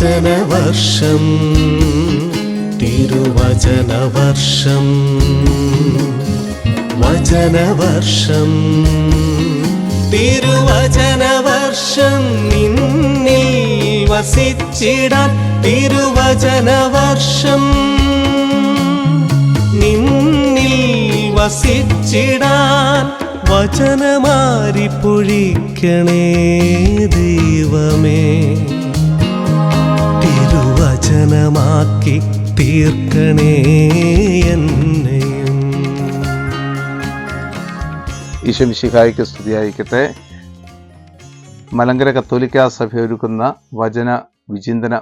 വചനവർഷം തിരുവചനവർഷം വചനവർഷം തിരുവചനവർഷം നിന്നിൽ വസിച്ചിടാൻ തിരുവചനവർഷം നിന്നിൽ വസിച്ചിടാൻ വചനമാരി പൊഴിക്കണേ ദൈവമേ തിരുവചനമാക്കി തീർക്കണേ എന്നെയും. ഈശോ മിശിഹായ്ക്ക് സ്തുതിയായിരിക്കട്ടെ. മലങ്കര കത്തോലിക്കാ സഭ ഒരുക്കുന്ന വചന വിചിന്തന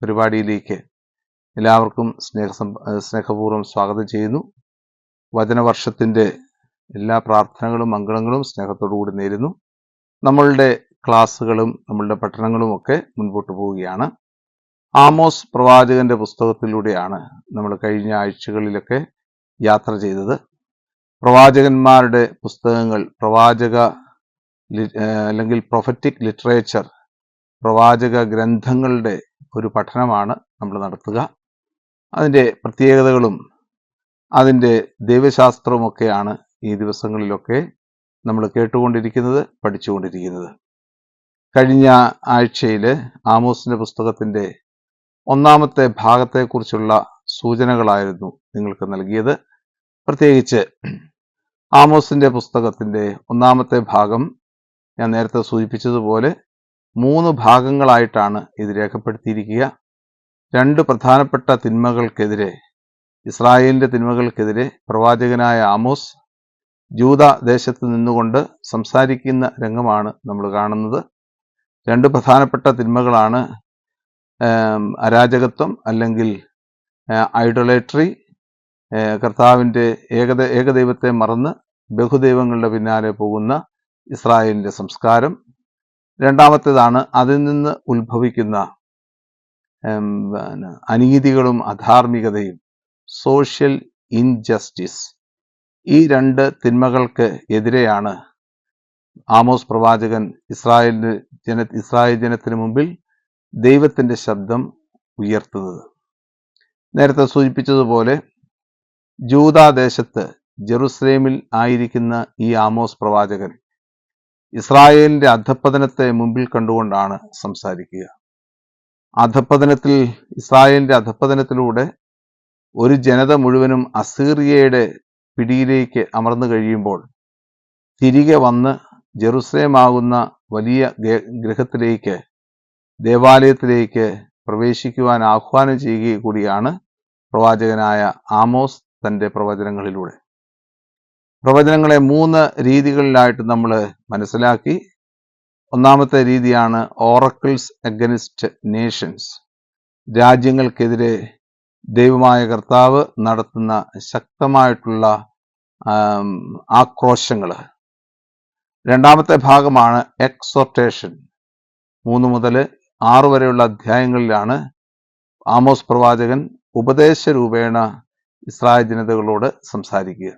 പരിപാടിയിലേക്ക് എല്ലാവർക്കും സ്നേഹപൂർവ്വം സ്വാഗതം ചെയ്യുന്നു. വചനവർഷത്തിൻ്റെ എല്ലാ പ്രാർത്ഥനകളും മംഗളങ്ങളും സ്നേഹത്തോടു കൂടി നേരുന്നു. നമ്മളുടെ ക്ലാസ്സുകളും നമ്മളുടെ പഠനങ്ങളും ഒക്കെ മുൻപോട്ട് പോവുകയാണ്. ആമോസ് പ്രവാചകന്റെ പുസ്തകത്തിലൂടെയാണ് നമ്മൾ കഴിഞ്ഞ ആഴ്ചകളിലൊക്കെ യാത്ര ചെയ്തത്. പ്രവാചകന്മാരുടെ പുസ്തകങ്ങൾ, അല്ലെങ്കിൽ പ്രൊഫറ്റിക് ലിറ്ററേച്ചർ, പ്രവാചക ഗ്രന്ഥങ്ങളുടെ ഒരു പഠനമാണ് നമ്മൾ നടത്തുക. അതിൻ്റെ പ്രത്യേകതകളും അതിൻ്റെ ദൈവശാസ്ത്രവുമൊക്കെയാണ് ഈ ദിവസങ്ങളിലൊക്കെ നമ്മൾ കേട്ടുകൊണ്ടിരിക്കുന്നത്, പഠിച്ചുകൊണ്ടിരിക്കുന്നത്. കഴിഞ്ഞ ആഴ്ചയിൽ ആമോസിന്റെ പുസ്തകത്തിൻ്റെ ഒന്നാമത്തെ ഭാഗത്തെക്കുറിച്ചുള്ള സൂചനകളായിരുന്നു നിങ്ങൾക്ക് നൽകിയത്. പ്രത്യേകിച്ച് ആമോസിന്റെ പുസ്തകത്തിൻ്റെ ഒന്നാമത്തെ ഭാഗം ഞാൻ നേരത്തെ സൂചിപ്പിച്ചതുപോലെ 3 ഭാഗങ്ങളായിട്ടാണ് ഇത് രേഖപ്പെടുത്തിയിരിക്കുക. 2 പ്രധാനപ്പെട്ട തിന്മകൾക്കെതിരെ, ഇസ്രായേലിന്റെ തിന്മകൾക്കെതിരെ പ്രവാചകനായ ആമോസ് ജൂദ ദേശത്ത് നിന്നുകൊണ്ട് സംസാരിക്കുന്ന രംഗമാണ് നമ്മൾ കാണുന്നത്. 2 പ്രധാനപ്പെട്ട തിന്മകളാണ് അരാജകത്വം അല്ലെങ്കിൽ ഐഡോളേട്രി, കർത്താവിൻ്റെ ഏകദൈവത്തെ മറന്ന് ബഹുദൈവങ്ങളുടെ പിന്നാലെ പോകുന്ന ഇസ്രായേലിന്റെ സംസ്കാരം. രണ്ടാമത്തേതാണ് അതിൽ നിന്ന് ഉത്ഭവിക്കുന്ന അനീതികളും അധാർമികതയും, സോഷ്യൽ ഇൻജസ്റ്റിസ്. ഈ 2 തിന്മകൾക്ക് എതിരെയാണ് ആമോസ് പ്രവാചകൻ ഇസ്രായേൽ ജനത്തിന് മുമ്പിൽ ദൈവത്തിന്റെ ശബ്ദം ഉയർത്തുന്നത്. നേരത്തെ സൂചിപ്പിച്ചതുപോലെ ജൂദാദേശത്ത് ജെറുസലേമിൽ ആയിരിക്കുന്ന ഈ ആമോസ് പ്രവാചകൻ ഇസ്രായേലിന്റെ അധപ്പതനത്തെ മുമ്പിൽ കണ്ടുകൊണ്ടാണ് സംസാരിക്കുക. ഇസ്രായേലിന്റെ അധപ്പതനത്തിലൂടെ ഒരു ജനത മുഴുവനും അസീറിയയുടെ പിടിയിലേക്ക് അമർന്നു കഴിയുമ്പോൾ തിരികെ വന്ന് ജെറുസലേമാകുന്ന വലിയ ഗൃഹത്തിലേക്ക്, ദേവാലയത്തിലേക്ക് പ്രവേശിക്കുവാൻ ആഹ്വാനം ചെയ്യുക കൂടിയാണ് പ്രവാചകനായ ആമോസ് തൻ്റെ പ്രവചനങ്ങളിലൂടെ. പ്രവചനങ്ങളെ 3 രീതികളിലായിട്ട് നമ്മൾ മനസ്സിലാക്കി. ഒന്നാമത്തെ രീതിയാണ് ഓറക്കിൾസ് അഗനിസ്റ്റ് നേഷൻസ്, രാജ്യങ്ങൾക്കെതിരെ ദൈവമായ കർത്താവ് നടത്തുന്ന ശക്തമായിട്ടുള്ള ആക്രോശങ്ങൾ. രണ്ടാമത്തെ ഭാഗമാണ് എക്സോർട്ടേഷൻ. 3 മുതൽ 6 വരെയുള്ള അധ്യായങ്ങളിലാണ് ആമോസ് പ്രവാചകൻ ഉപദേശ രൂപേണ ഇസ്രായേൽ ജനതകളോട് സംസാരിക്കുക.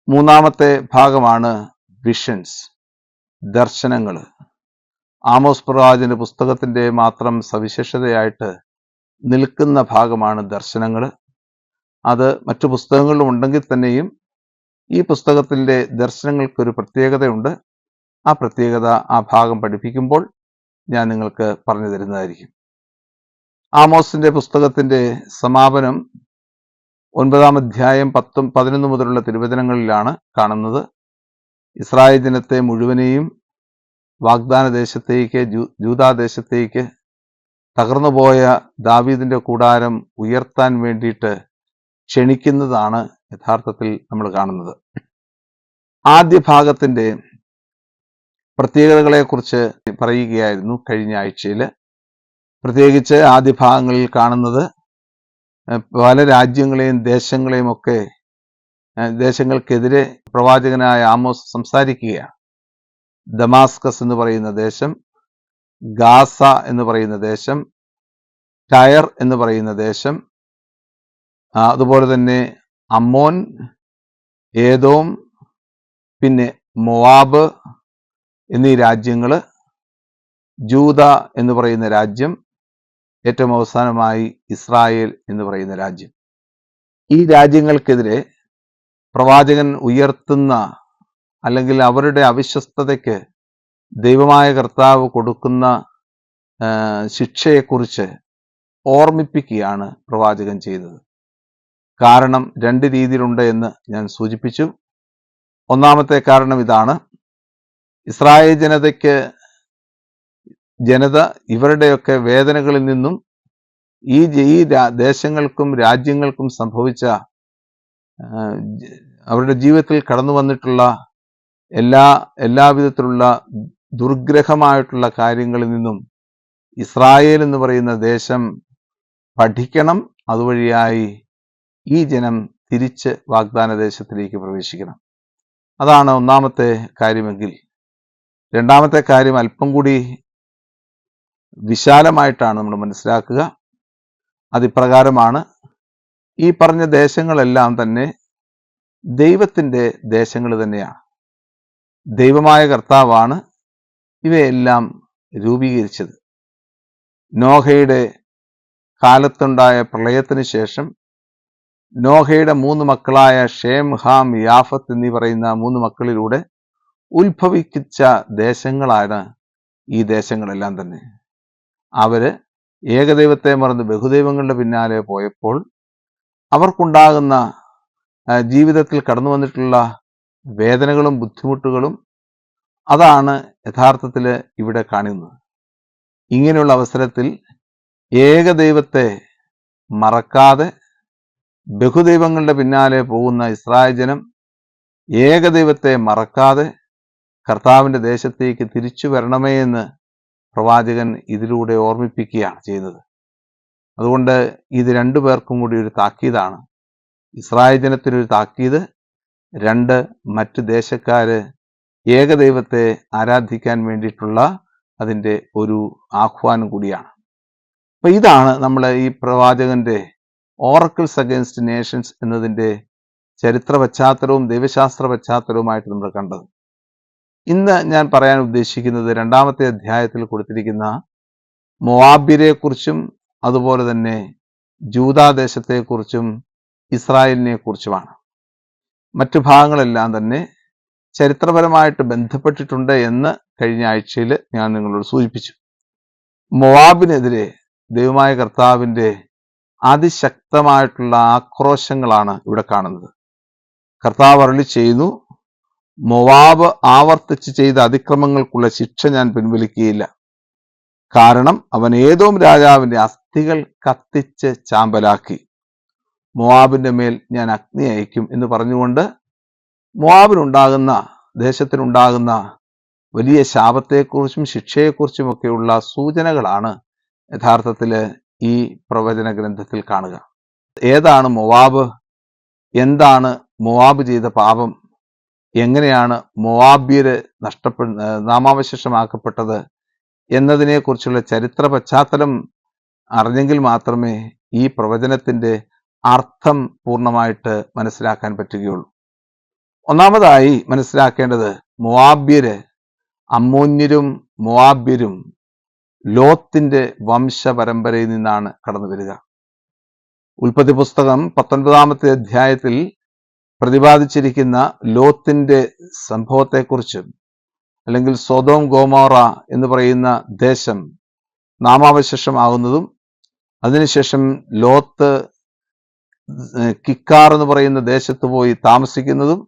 മൂന്നാമത്തെ ഭാഗമാണ് വിഷൻസ്, ദർശനങ്ങൾ. ആമോസ് പ്രവാചകന്റെ പുസ്തകത്തിന്റെ മാത്രം സവിശേഷതയായിട്ട് നിൽക്കുന്ന ഭാഗമാണ് ദർശനങ്ങൾ. അത് മറ്റു പുസ്തകങ്ങളിലും ഉണ്ടെങ്കിൽ തന്നെയും ഈ പുസ്തകത്തിൻ്റെ ദർശനങ്ങൾക്കൊരു പ്രത്യേകതയുണ്ട്. ആ പ്രത്യേകത ആ ഭാഗം പഠിപ്പിക്കുമ്പോൾ ഞാൻ നിങ്ങൾക്ക് പറഞ്ഞു തരുന്നതായിരിക്കും. ആമോസിന്റെ പുസ്തകത്തിന്റെ സമാപനം 9-ാം അധ്യായം 10-11 മുതലുള്ള തിരുവചനങ്ങളിലാണ് കാണുന്നത്. ഇസ്രായേൽ ജനത്തെ മുഴുവനെയും വാഗ്ദാന ദേശത്തേക്ക്, ജൂദാദേശത്തേക്ക്, തകർന്നുപോയ ദാവീദിന്റെ കൂടാരം ഉയർത്താൻ വേണ്ടിയിട്ട് ക്ഷണിക്കുന്നതാണ് യഥാർത്ഥത്തിൽ നമ്മൾ കാണുന്നത്. ആദ്യ ഭാഗത്തിന്റെ പ്രത്യേകതകളെക്കുറിച്ച് പറയുകയായിരുന്നു കഴിഞ്ഞ ആഴ്ചയിൽ. പ്രത്യേകിച്ച് ആദ്യ ഭാഗങ്ങളിൽ കാണുന്നത് പല രാജ്യങ്ങളെയും ദേശങ്ങൾക്കെതിരെ പ്രവാചകനായ ആമോസ് സംസാരിക്കുകയാണ്. ദമാസ്കസ് എന്ന് പറയുന്ന ദേശം, ഗാസ എന്ന് പറയുന്ന ദേശം, ടയർ എന്ന് പറയുന്ന ദേശം, അതുപോലെ തന്നെ അമ്മോൻ, ഏദോം, പിന്നെ മോവാബ് എന്നീ രാജ്യങ്ങൾ, ജൂദ എന്ന് പറയുന്ന രാജ്യം, ഏറ്റവും അവസാനമായി ഇസ്രായേൽ എന്ന് പറയുന്ന രാജ്യം. ഈ രാജ്യങ്ങൾക്കെതിരെ പ്രവാചകൻ ഉയർത്തുന്ന അല്ലെങ്കിൽ അവരുടെ അവിശ്വസ്തതയ്ക്ക് ദൈവമായ കർത്താവ് കൊടുക്കുന്ന ശിക്ഷയെക്കുറിച്ച് ഓർമ്മിപ്പിക്കുകയാണ് പ്രവാചകൻ ചെയ്തത്. കാരണം രണ്ട് രീതിയിലുണ്ട് എന്ന് ഞാൻ സൂചിപ്പിച്ചു. ഒന്നാമത്തെ കാരണം ഇതാണ്: ഇസ്രായേൽ ജനത ഇവരുടെയൊക്കെ വേദനകളിൽ നിന്നും ഈ ദേശങ്ങൾക്കും രാജ്യങ്ങൾക്കും സംഭവിച്ച അവരുടെ ജീവിതത്തിൽ കടന്നു വന്നിട്ടുള്ള എല്ലാവിധത്തിലുള്ള ദുർഗ്രഹമായിട്ടുള്ള കാര്യങ്ങളിൽ നിന്നും ഇസ്രായേൽ എന്ന് പറയുന്ന ദേശം പഠിക്കണം. അതുവഴിയായി ഈ ജനം തിരിച്ച് വാഗ്ദാന ദേശത്തിലേക്ക് പ്രവേശിക്കണം. അതാണ് ഒന്നാമത്തെ കാര്യമെങ്കിൽ, രണ്ടാമത്തെ കാര്യം അല്പം കൂടി വിശാലമായിട്ടാണ് നമ്മൾ മനസ്സിലാക്കുക. അതിപ്രകാരമാണ്: ഈ പറഞ്ഞ ദേശങ്ങളെല്ലാം തന്നെ ദൈവത്തിൻ്റെ ദേശങ്ങൾ തന്നെയാണ്. ദൈവമായ കർത്താവാണ് ഇവയെല്ലാം രൂപീകരിച്ചത്. നോഹയുടെ കാലത്തുണ്ടായ പ്രളയത്തിന് ശേഷം നോഹയുടെ 3 മക്കളായ ഷേം, ഹാം, യാഫത്ത് എന്നീ പറയുന്ന 3 മക്കളിലൂടെ ഉത്ഭവിച്ച ദേശങ്ങളാണ് ഈ ദേശങ്ങളെല്ലാം തന്നെ. അവര് ഏകദൈവത്തെ മറന്ന് ബഹുദൈവങ്ങളുടെ പിന്നാലെ പോയപ്പോൾ അവർക്കുണ്ടാകുന്ന ജീവിതത്തിൽ കടന്നു വന്നിട്ടുള്ള വേദനകളും ബുദ്ധിമുട്ടുകളും അതാണ് യഥാർത്ഥത്തിൽ ഇവിടെ കാണുന്നത്. ഇങ്ങനെയുള്ള അവസരത്തിൽ ഏകദൈവത്തെ മറക്കാതെ ബഹുദൈവങ്ങളുടെ പിന്നാലെ പോകുന്ന ഇസ്രായേൽ ജനം ഏകദൈവത്തെ മറക്കാതെ കർത്താവിൻ്റെ ദേശത്തേക്ക് തിരിച്ചു വരണമേ എന്ന് പ്രവാചകൻ ഇതിലൂടെ ഓർമ്മിപ്പിക്കുകയാണ് ചെയ്യുന്നത്. അതുകൊണ്ട് ഇത് രണ്ടു പേർക്കും കൂടി ഒരു താക്കീതാണ്. ഇസ്രായേൽ ജനത്തിനൊരു താക്കീത്, 2 മറ്റ് ദേശക്കാര് ഏകദൈവത്തെ ആരാധിക്കാൻ വേണ്ടിയിട്ടുള്ള അതിൻ്റെ ഒരു ആഹ്വാനം കൂടിയാണ്. അപ്പൊ ഇതാണ് നമ്മൾ ഈ പ്രവാചകന്റെ ഓറക്കിൾസ് അഗൈൻസ്റ്റ് നേഷൻസ് എന്നതിൻ്റെ ചരിത്ര പശ്ചാത്തലവും ദൈവശാസ്ത്ര പശ്ചാത്തലവുമായിട്ട് നമ്മൾ കണ്ടത്. ഇന്ന് ഞാൻ പറയാൻ ഉദ്ദേശിക്കുന്നത് 2-ാമത്തെ അധ്യായത്തിൽ കൊടുത്തിരിക്കുന്ന മോവാബ്യരെ കുറിച്ചും അതുപോലെ തന്നെ ജൂദാദേശത്തെക്കുറിച്ചും ഇസ്രായേലിനെ കുറിച്ചുമാണ്. മറ്റു ഭാഗങ്ങളെല്ലാം തന്നെ ചരിത്രപരമായിട്ട് ബന്ധപ്പെട്ടിട്ടുണ്ട് എന്ന് കഴിഞ്ഞ ആഴ്ചയിൽ ഞാൻ നിങ്ങളോട് സൂചിപ്പിച്ചു. മോവാബിനെതിരെ ദൈവമായ കർത്താവിൻ്റെ അതിശക്തമായിട്ടുള്ള ആക്രോശങ്ങളാണ് ഇവിടെ കാണുന്നത്. കർത്താവ് അരുളി ചെയ്യുന്നു: മോവാബ് ആവർത്തിച്ച് ചെയ്ത അതിക്രമങ്ങൾക്കുള്ള ശിക്ഷ ഞാൻ പിൻവലിക്കുകയില്ല. കാരണം അവൻ ഏദോം രാജാവിന്റെ അസ്ഥികൾ കത്തിച്ച് ചാമ്പലാക്കി. മോവാബിന്റെ മേൽ ഞാൻ അഗ്നി അയക്കും എന്ന് പറഞ്ഞുകൊണ്ട് ദേശത്തിനുണ്ടാകുന്ന വലിയ ശാപത്തെക്കുറിച്ചും ശിക്ഷയെക്കുറിച്ചുമൊക്കെയുള്ള സൂചനകളാണ് യഥാർത്ഥത്തിൽ ഈ പ്രവചന ഗ്രന്ഥത്തിൽ കാണുക. ഏതാണ് മോവാബ്? എന്താണ് മോവാബ് ചെയ്ത പാപം? എങ്ങനെയാണ് മോവാബ്യര് നാമാവശേഷമാക്കപ്പെട്ടത് എന്നതിനെക്കുറിച്ചുള്ള ചരിത്ര പശ്ചാത്തലം അറിഞ്ഞെങ്കിൽ മാത്രമേ ഈ പ്രവചനത്തിന്റെ അർത്ഥം പൂർണ്ണമായിട്ട് മനസ്സിലാക്കാൻ പറ്റുകയുള്ളൂ. ഒന്നാമതായി മനസ്സിലാക്കേണ്ടത്, മോവാബ്യര് അമ്മോന്യരും മോവാബ്യരും ലോത്തിന്റെ വംശപരമ്പരയിൽ നിന്നാണ് കടന്നു വരിക. ഉൽപ്പത്തി പുസ്തകം 19-ാമത്തെ അധ്യായത്തിൽ പ്രതിപാദിച്ചിരിക്കുന്ന ലോത്തിന്റെ സംഭവത്തെക്കുറിച്ചും അല്ലെങ്കിൽ സൊദോം ഗോമോറ എന്ന് പറയുന്ന ദേശം നാമാവശേഷമാകുന്നതും അതിനുശേഷം ലോത്ത് കിക്കാർ എന്ന് പറയുന്ന ദേശത്ത് പോയി താമസിക്കുന്നതും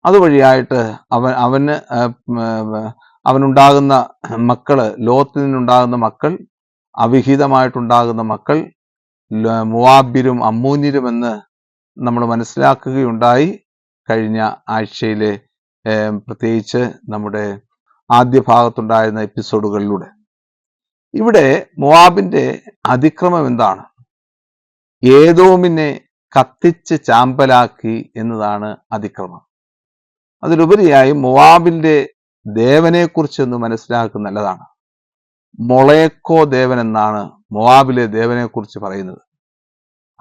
അതുവഴിയായിട്ട് അവനുണ്ടാകുന്ന മക്കള്, ലോത്തിൽ നിന്നുണ്ടാകുന്ന മക്കൾ, അവിഹിതമായിട്ടുണ്ടാകുന്ന മക്കൾ മോവാബ്യരും അമ്മൂന്യരുമെന്ന് നമ്മൾ മനസ്സിലാക്കുകയുണ്ടായി കഴിഞ്ഞ ആഴ്ചയിലെ പ്രത്യേകിച്ച് നമ്മുടെ ആദ്യ ഭാഗത്തുണ്ടായിരുന്ന എപ്പിസോഡുകളിലൂടെ. ഇവിടെ മോവാബിന്റെ അതിക്രമം എന്താണ്? ഏദോമിനെ കത്തിച്ച് ചാമ്പലാക്കി എന്നതാണ് അതിക്രമം. അതിലുപരിയായി മോവാബിന്റെ ദേവനെക്കുറിച്ചൊന്ന് മനസ്സിലാക്കുന്നത് നല്ലതാണ്. മൊളേക്കോ ദേവൻ എന്നാണ് മോവാബിലെ ദേവനെക്കുറിച്ച് പറയുന്നത്.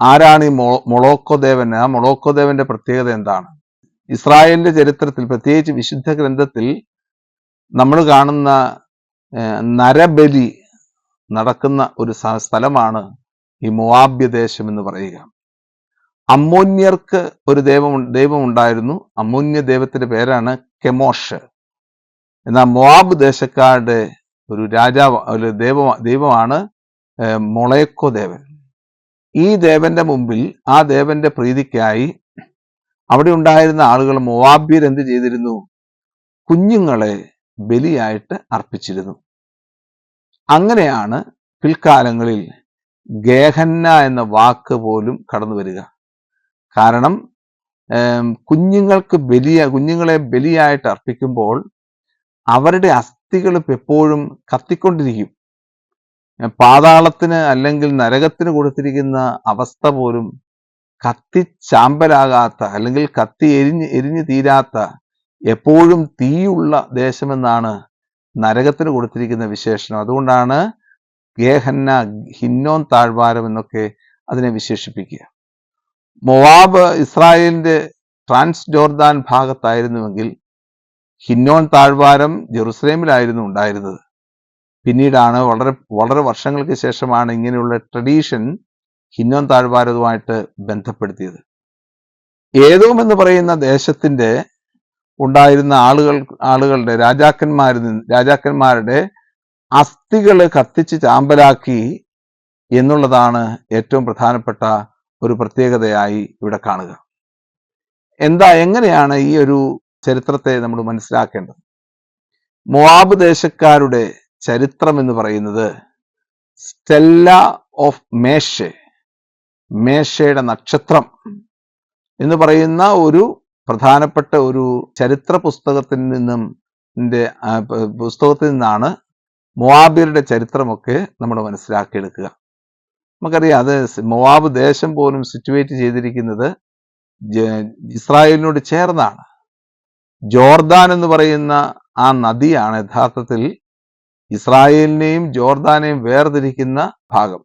ആരാണ് ഈ മൊളോക്കോ ദേവൻ? ആ മൊളോക്കോ ദേവന്റെ പ്രത്യേകത എന്താണ്? ഇസ്രായേലിന്റെ ചരിത്രത്തിൽ, പ്രത്യേകിച്ച് വിശുദ്ധ ഗ്രന്ഥത്തിൽ നമ്മൾ കാണുന്ന നരബലി, നടക്കുന്ന ഒരു സ്ഥലമാണ് ഈ മോവാബ്യ ദേശം എന്ന് പറയുക. അമ്മോന്യർക്ക് ഒരു ദൈവം ഉണ്ടായിരുന്നു. അമ്മോന്യ ദൈവത്തിന്റെ പേരാണ് കെമോഷ്. എന്നാൽ മോവാബ് ദേശക്കാരുടെ ഒരു ദൈവമാണ് മൊളേക്കോ ദേവൻ. ഈ ദേവന്റെ മുമ്പിൽ, ആ ദേവന്റെ പ്രീതിക്കായി അവിടെ ഉണ്ടായിരുന്ന ആളുകൾ മോവാബ്യർ എന്ത് ചെയ്തിരുന്നു? കുഞ്ഞുങ്ങളെ ബലിയായിട്ട് അർപ്പിച്ചിരുന്നു. അങ്ങനെയാണ് പിൽക്കാലങ്ങളിൽ ഗേഹന്ന എന്ന വാക്ക് പോലും കടന്നു വരിക. കാരണം കുഞ്ഞുങ്ങളെ ബലിയായിട്ട് അർപ്പിക്കുമ്പോൾ അവരുടെ അസ്ഥികൾ എപ്പോഴും കത്തിക്കൊണ്ടിരിക്കും. പാതാളത്തിന് അല്ലെങ്കിൽ നരകത്തിന് കൊടുത്തിരിക്കുന്ന അവസ്ഥ പോലും കത്തിച്ചാമ്പലാകാത്ത അല്ലെങ്കിൽ കത്തി എരിഞ്ഞു തീരാത്ത എപ്പോഴും തീയുള്ള ദേശമെന്നാണ് നരകത്തിന് കൊടുത്തിരിക്കുന്ന വിശേഷണം. അതുകൊണ്ടാണ് ഗേഹന്ന, ഹിന്നോൻ താഴ്വാരം എന്നൊക്കെ അതിനെ വിശേഷിപ്പിക്കുക. മോവാബ് ഇസ്രായേലിന്റെ ട്രാൻസ് ജോർദാൻ ഭാഗത്തായിരുന്നുവെങ്കിൽ ഹിന്നോൻ താഴ്വാരം ജെറുസലേമിലായിരുന്നു ഉണ്ടായിരുന്നത്. പിന്നീടാണ് വളരെ വർഷങ്ങൾക്ക് ശേഷമാണ് ഇങ്ങനെയുള്ള ട്രഡീഷൻ ഹിന്നോൻ താഴ്വാരവുമായിട്ട് ബന്ധപ്പെടുത്തിയത്. ഏദോം എന്ന് പറയുന്ന ദേശത്തിന്റെ ഉണ്ടായിരുന്ന ആളുകളുടെ രാജാക്കന്മാരുടെ അസ്ഥികൾ കത്തിച്ച് ചാമ്പലാക്കി എന്നുള്ളതാണ് ഏറ്റവും പ്രധാനപ്പെട്ട ഒരു പ്രത്യേകതയായി ഇവിടെ കാണുക. എങ്ങനെയാണ് ഈ ഒരു ചരിത്രത്തെ നമ്മൾ മനസ്സിലാക്കേണ്ടത്? മോവാബ് ദേശക്കാരുടെ ചരിത്രം എന്ന് പറയുന്നത് സ്റ്റെല്ല ഓഫ് മേശയുടെ നക്ഷത്രം എന്ന് പറയുന്ന ഒരു പ്രധാനപ്പെട്ട ഒരു ചരിത്ര പുസ്തകത്തിൽ നിന്നാണ് മോവാബ്യരുടെ ചരിത്രമൊക്കെ നമ്മൾ മനസ്സിലാക്കിയെടുക്കുക. നമുക്കറിയാം, അത് മോവാബ് ദേശം പോലും സിറ്റുവേറ്റ് ചെയ്തിരിക്കുന്നത് ഇസ്രായേലിനോട് ചേർന്നാണ്. ജോർദാൻ എന്ന് പറയുന്ന ആ നദിയാണ് യഥാർത്ഥത്തിൽ ഇസ്രായേലിനെയും ജോർദാനെയും വേർതിരിക്കുന്ന ഭാഗം.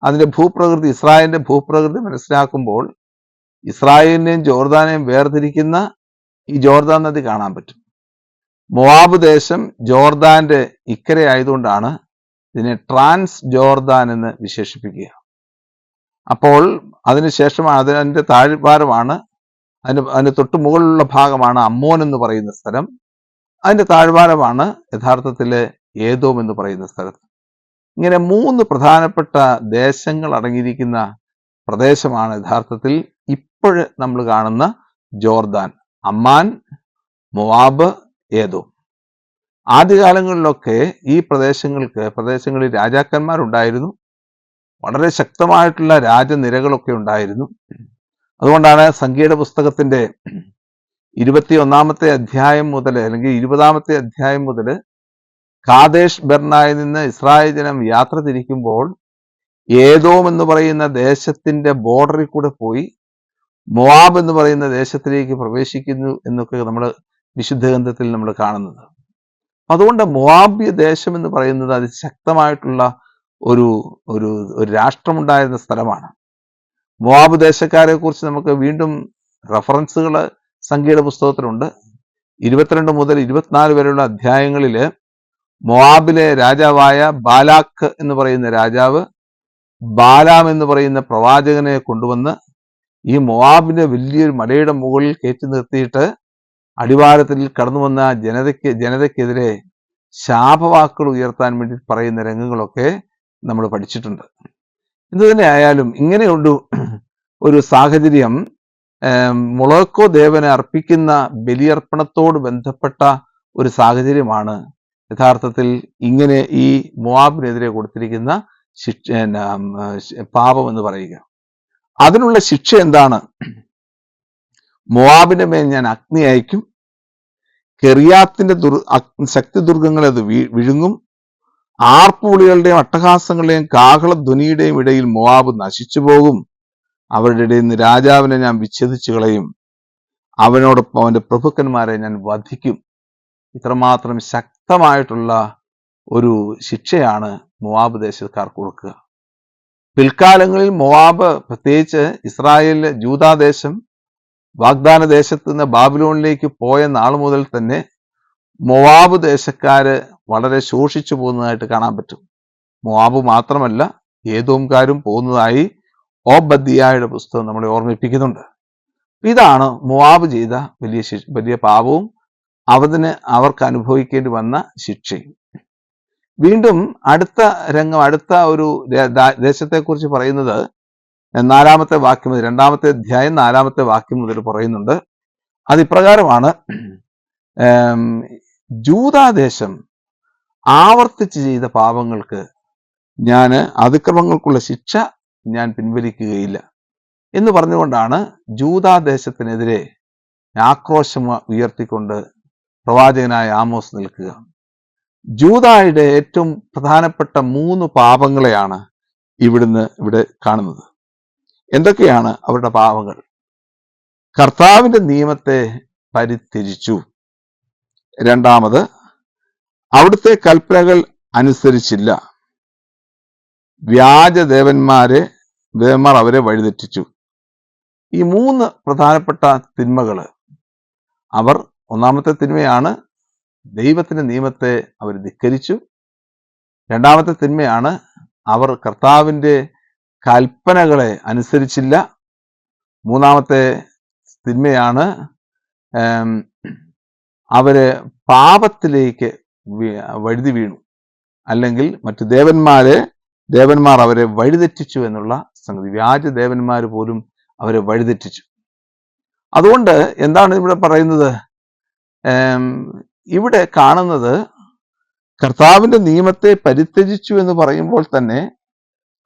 അതിന്റെ ഭൂപ്രകൃതി, ഇസ്രായേലിന്റെ ഭൂപ്രകൃതി മനസ്സിലാക്കുമ്പോൾ ഇസ്രായേലിനെയും ജോർദാനെയും വേർതിരിക്കുന്ന ഈ ജോർദാൻ നദി കാണാൻ പറ്റും. മോവാബ് ദേശം ജോർദാന്റെ ഇക്കരെ ആയതുകൊണ്ടാണ് ഇതിനെ ട്രാൻസ് ജോർദാൻ എന്ന് വിശേഷിപ്പിക്കുക. അപ്പോൾ അതിനുശേഷമാണ് അതിന്റെ താഴ്വാരമാണ്, അതിന് തൊട്ട് മുകളിലുള്ള ഭാഗമാണ് അമ്മോൻ എന്ന് പറയുന്ന സ്ഥലം. അതിന്റെ താഴ്വാരമാണ് യഥാർത്ഥത്തിലെ ഏദോം എന്ന് പറയുന്ന സ്ഥലത്ത്. ഇങ്ങനെ 3 പ്രധാനപ്പെട്ട ദേശങ്ങൾ അടങ്ങിയിരിക്കുന്ന പ്രദേശമാണ് യഥാർത്ഥത്തിൽ ഇപ്പോഴ് നമ്മൾ കാണുന്ന ജോർദാൻ, അമ്മാൻ, മോവാബ്, ഏദോം. ആദ്യകാലങ്ങളിലൊക്കെ ഈ പ്രദേശങ്ങളിൽ രാജാക്കന്മാരുണ്ടായിരുന്നു. വളരെ ശക്തമായിട്ടുള്ള രാജനിരകളൊക്കെ ഉണ്ടായിരുന്നു. അതുകൊണ്ടാണ് സംഖ്യയുടെ പുസ്തകത്തിന്റെ 21-ാമത്തെ അധ്യായം മുതൽ അല്ലെങ്കിൽ 20-ാമത്തെ അധ്യായം മുതൽ കാദേശ് ബെർണയിൽ നിന്ന് ഇസ്രായേൽ ജനം യാത്ര തിരിക്കുമ്പോൾ ഏദോം എന്ന് പറയുന്ന ദേശത്തിന്റെ ബോർഡറിൽ കൂടെ പോയി മോവാബ് എന്ന് പറയുന്ന ദേശത്തിലേക്ക് പ്രവേശിക്കുന്നു എന്നൊക്കെ നമ്മൾ വിശുദ്ധ ഗ്രന്ഥത്തിൽ നമ്മൾ കാണുന്നത്. അതുകൊണ്ട് മോവാബ്യ ദേശം എന്ന് പറയുന്നത് അതിശക്തമായിട്ടുള്ള ഒരു രാഷ്ട്രമുണ്ടായിരുന്ന സ്ഥലമാണ്. മോവാബ് ദേശക്കാരെ കുറിച്ച് നമുക്ക് വീണ്ടും റഫറൻസുകൾ സംഖ്യയുടെ പുസ്തകത്തിലുണ്ട്. 22 മുതൽ 24 വരെയുള്ള അധ്യായങ്ങളിൽ മോവാബിലെ രാജാവായ ബാലാക്ക് എന്ന് പറയുന്ന രാജാവ് ബാലാം എന്ന് പറയുന്ന പ്രവാചകനെ കൊണ്ടുവന്ന് ഈ മോവാബിന്റെ വലിയൊരു മലയുടെ മുകളിൽ കയറ്റി നിർത്തിയിട്ട് അടിവാരത്തിൽ കടന്നു വന്ന ജനതയ്ക്കെതിരെ ശാപവാക്കുകൾ ഉയർത്താൻ വേണ്ടി പറയുന്ന രംഗങ്ങളൊക്കെ നമ്മൾ പഠിച്ചിട്ടുണ്ട്. എന്തു തന്നെ ആയാലും ഇങ്ങനെയുള്ള ഒരു സാഹചര്യം മൊളോക്കോ ദേവനെ അർപ്പിക്കുന്ന ബലിയർപ്പണത്തോട് ബന്ധപ്പെട്ട ഒരു സാഹചര്യമാണ് യഥാർത്ഥത്തിൽ ഇങ്ങനെ ഈ മോവാബിനെതിരെ കൊടുത്തിരിക്കുന്ന പാപം എന്ന് പറയുക. അതിനുള്ള ശിക്ഷ എന്താണ്? മോവാബിന്റെ മേൽ ഞാൻ അഗ്നി അയക്കും, കെറിയാത്തിന്റെ ശക്തി ദുർഗങ്ങളെ അത് വിഴുങ്ങും, ആർപ്പുവിളികളുടെയും അട്ടഹാസങ്ങളുടെയും കാഹളധ്വനിയുടെയും ഇടയിൽ മോവാബ് നശിച്ചു പോകും. അവരുടെ ഇടയിൽ നിന്ന് രാജാവിനെ ഞാൻ വിച്ഛേദിച്ചു കളയും, അവനോടൊപ്പം അവന്റെ പ്രഭുക്കന്മാരെ ഞാൻ വധിക്കും. ഇത്രമാത്രം ശക്തമായിട്ടുള്ള ഒരു ശിക്ഷയാണ് മോവാബ് ദേശക്കാർക്ക് കൊടുക്കുക. പിൽക്കാലങ്ങളിൽ മോവാബ്, പ്രത്യേകിച്ച് ഇസ്രായേലിലെ ജൂദാദേശം വാഗ്ദാന ദേശത്ത് നിന്ന് ബാബിലോണിലേക്ക് പോയ നാൾ മുതൽ തന്നെ മോവാബ് ദേശക്കാര് വളരെ ശോഷിച്ചു പോകുന്നതായിട്ട് കാണാൻ പറ്റും. മോവാബ് മാത്രമല്ല ഏദോംകാരും പോകുന്നതായി ഓബദ്ദിയായുടെ പുസ്തകം നമ്മളെ ഓർമ്മിപ്പിക്കുന്നുണ്ട്. ഇതാണ് മോവാബ് ചെയ്ത വലിയ പാപവും അവർക്ക് അനുഭവിക്കേണ്ടി വന്ന ശിക്ഷയും. വീണ്ടും അടുത്ത ഒരു ദേശത്തെക്കുറിച്ച് പറയുന്നത് 4-ാമത്തെ വാക്യം മുതൽ 2-ാമത്തെ അധ്യായം 4-ാമത്തെ വാക്യം മുതൽ പറയുന്നുണ്ട്. അത് ഇപ്രകാരമാണ്: ജൂദാദേശം ആവർത്തിച്ച് ചെയ്ത പാപങ്ങൾക്ക് അതിക്രമങ്ങൾക്കുള്ള ശിക്ഷ ഞാൻ പിൻവലിക്കുകയില്ല എന്ന് പറഞ്ഞുകൊണ്ടാണ് ജൂദാദേശത്തിനെതിരെ ആക്രോശം ഉയർത്തിക്കൊണ്ട് പ്രവാചകനായ ആമോസ് നിൽക്കുക. ജൂദായുടെ ഏറ്റവും പ്രധാനപ്പെട്ട 3 പാപങ്ങളെയാണ് ഇവിടെ കാണുന്നത്. എന്തൊക്കെയാണ് അവരുടെ പാപങ്ങൾ? കർത്താവിന്റെ നിയമത്തെ പരിത്യജിച്ചു. രണ്ടാമത്, അവിടുത്തെ കൽപ്പനകൾ അനുസരിച്ചില്ല. വ്യാജദേവന്മാർ അവരെ വഴിതെറ്റിച്ചു. ഈ 3 പ്രധാനപ്പെട്ട തിന്മകൾ ഒന്നാമത്തെ തിന്മയാണ് ദൈവത്തിന്റെ നിയമത്തെ അവർ ധിക്കരിച്ചു. രണ്ടാമത്തെ തിന്മയാണ് അവർ കർത്താവിന്റെ കൽപ്പനകളെ അനുസരിച്ചില്ല. മൂന്നാമത്തെ തിന്മയാണ് അവര് പാപത്തിലേക്ക് വഴുതി വീണു, അല്ലെങ്കിൽ മറ്റു ദേവന്മാർ അവരെ വഴിതെറ്റിച്ചു എന്നുള്ള സംഗതി. വ്യാജദേവന്മാർ പോലും അവരെ വഴിതെറ്റിച്ചു. അതുകൊണ്ട് എന്താണ് ഇവിടെ പറയുന്നത്? ഇവിടെ കാണുന്നത് കർത്താവിന്റെ നിയമത്തെ പരിത്യജിച്ചു എന്ന് പറയുമ്പോൾ തന്നെ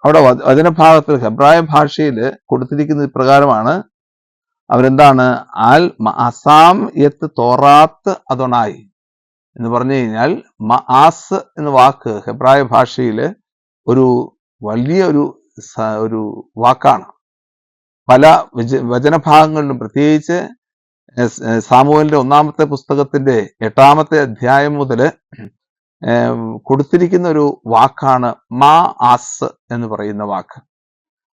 അവിടെ വചനഭാഗത്തിൽ ഹെബ്രായ ഭാഷയിൽ കൊടുത്തിരിക്കുന്നത് ഇപ്രകാരമാണ്. അവരെന്താണ്? ആൽ മഅസാം യത്ത് തോറാത്ത് അദോണായി എന്ന് പറഞ്ഞു കഴിഞ്ഞാൽ, മആസ് എന്ന വാക്ക് ഹെബ്രായ ഭാഷയിൽ ഒരു വലിയ ഒരു വാക്കാണ്. പല വചനഭാഗങ്ങളിലും, പ്രത്യേകിച്ച് സാമുവേലിന്റെ 1-ാമത്തെ പുസ്തകത്തിന്റെ 8-ാമത്തെ അധ്യായം മുതൽ കൊടുത്തിരിക്കുന്ന ഒരു വാക്കാണ് മആസ് എന്ന് പറയുന്ന വാക്ക്.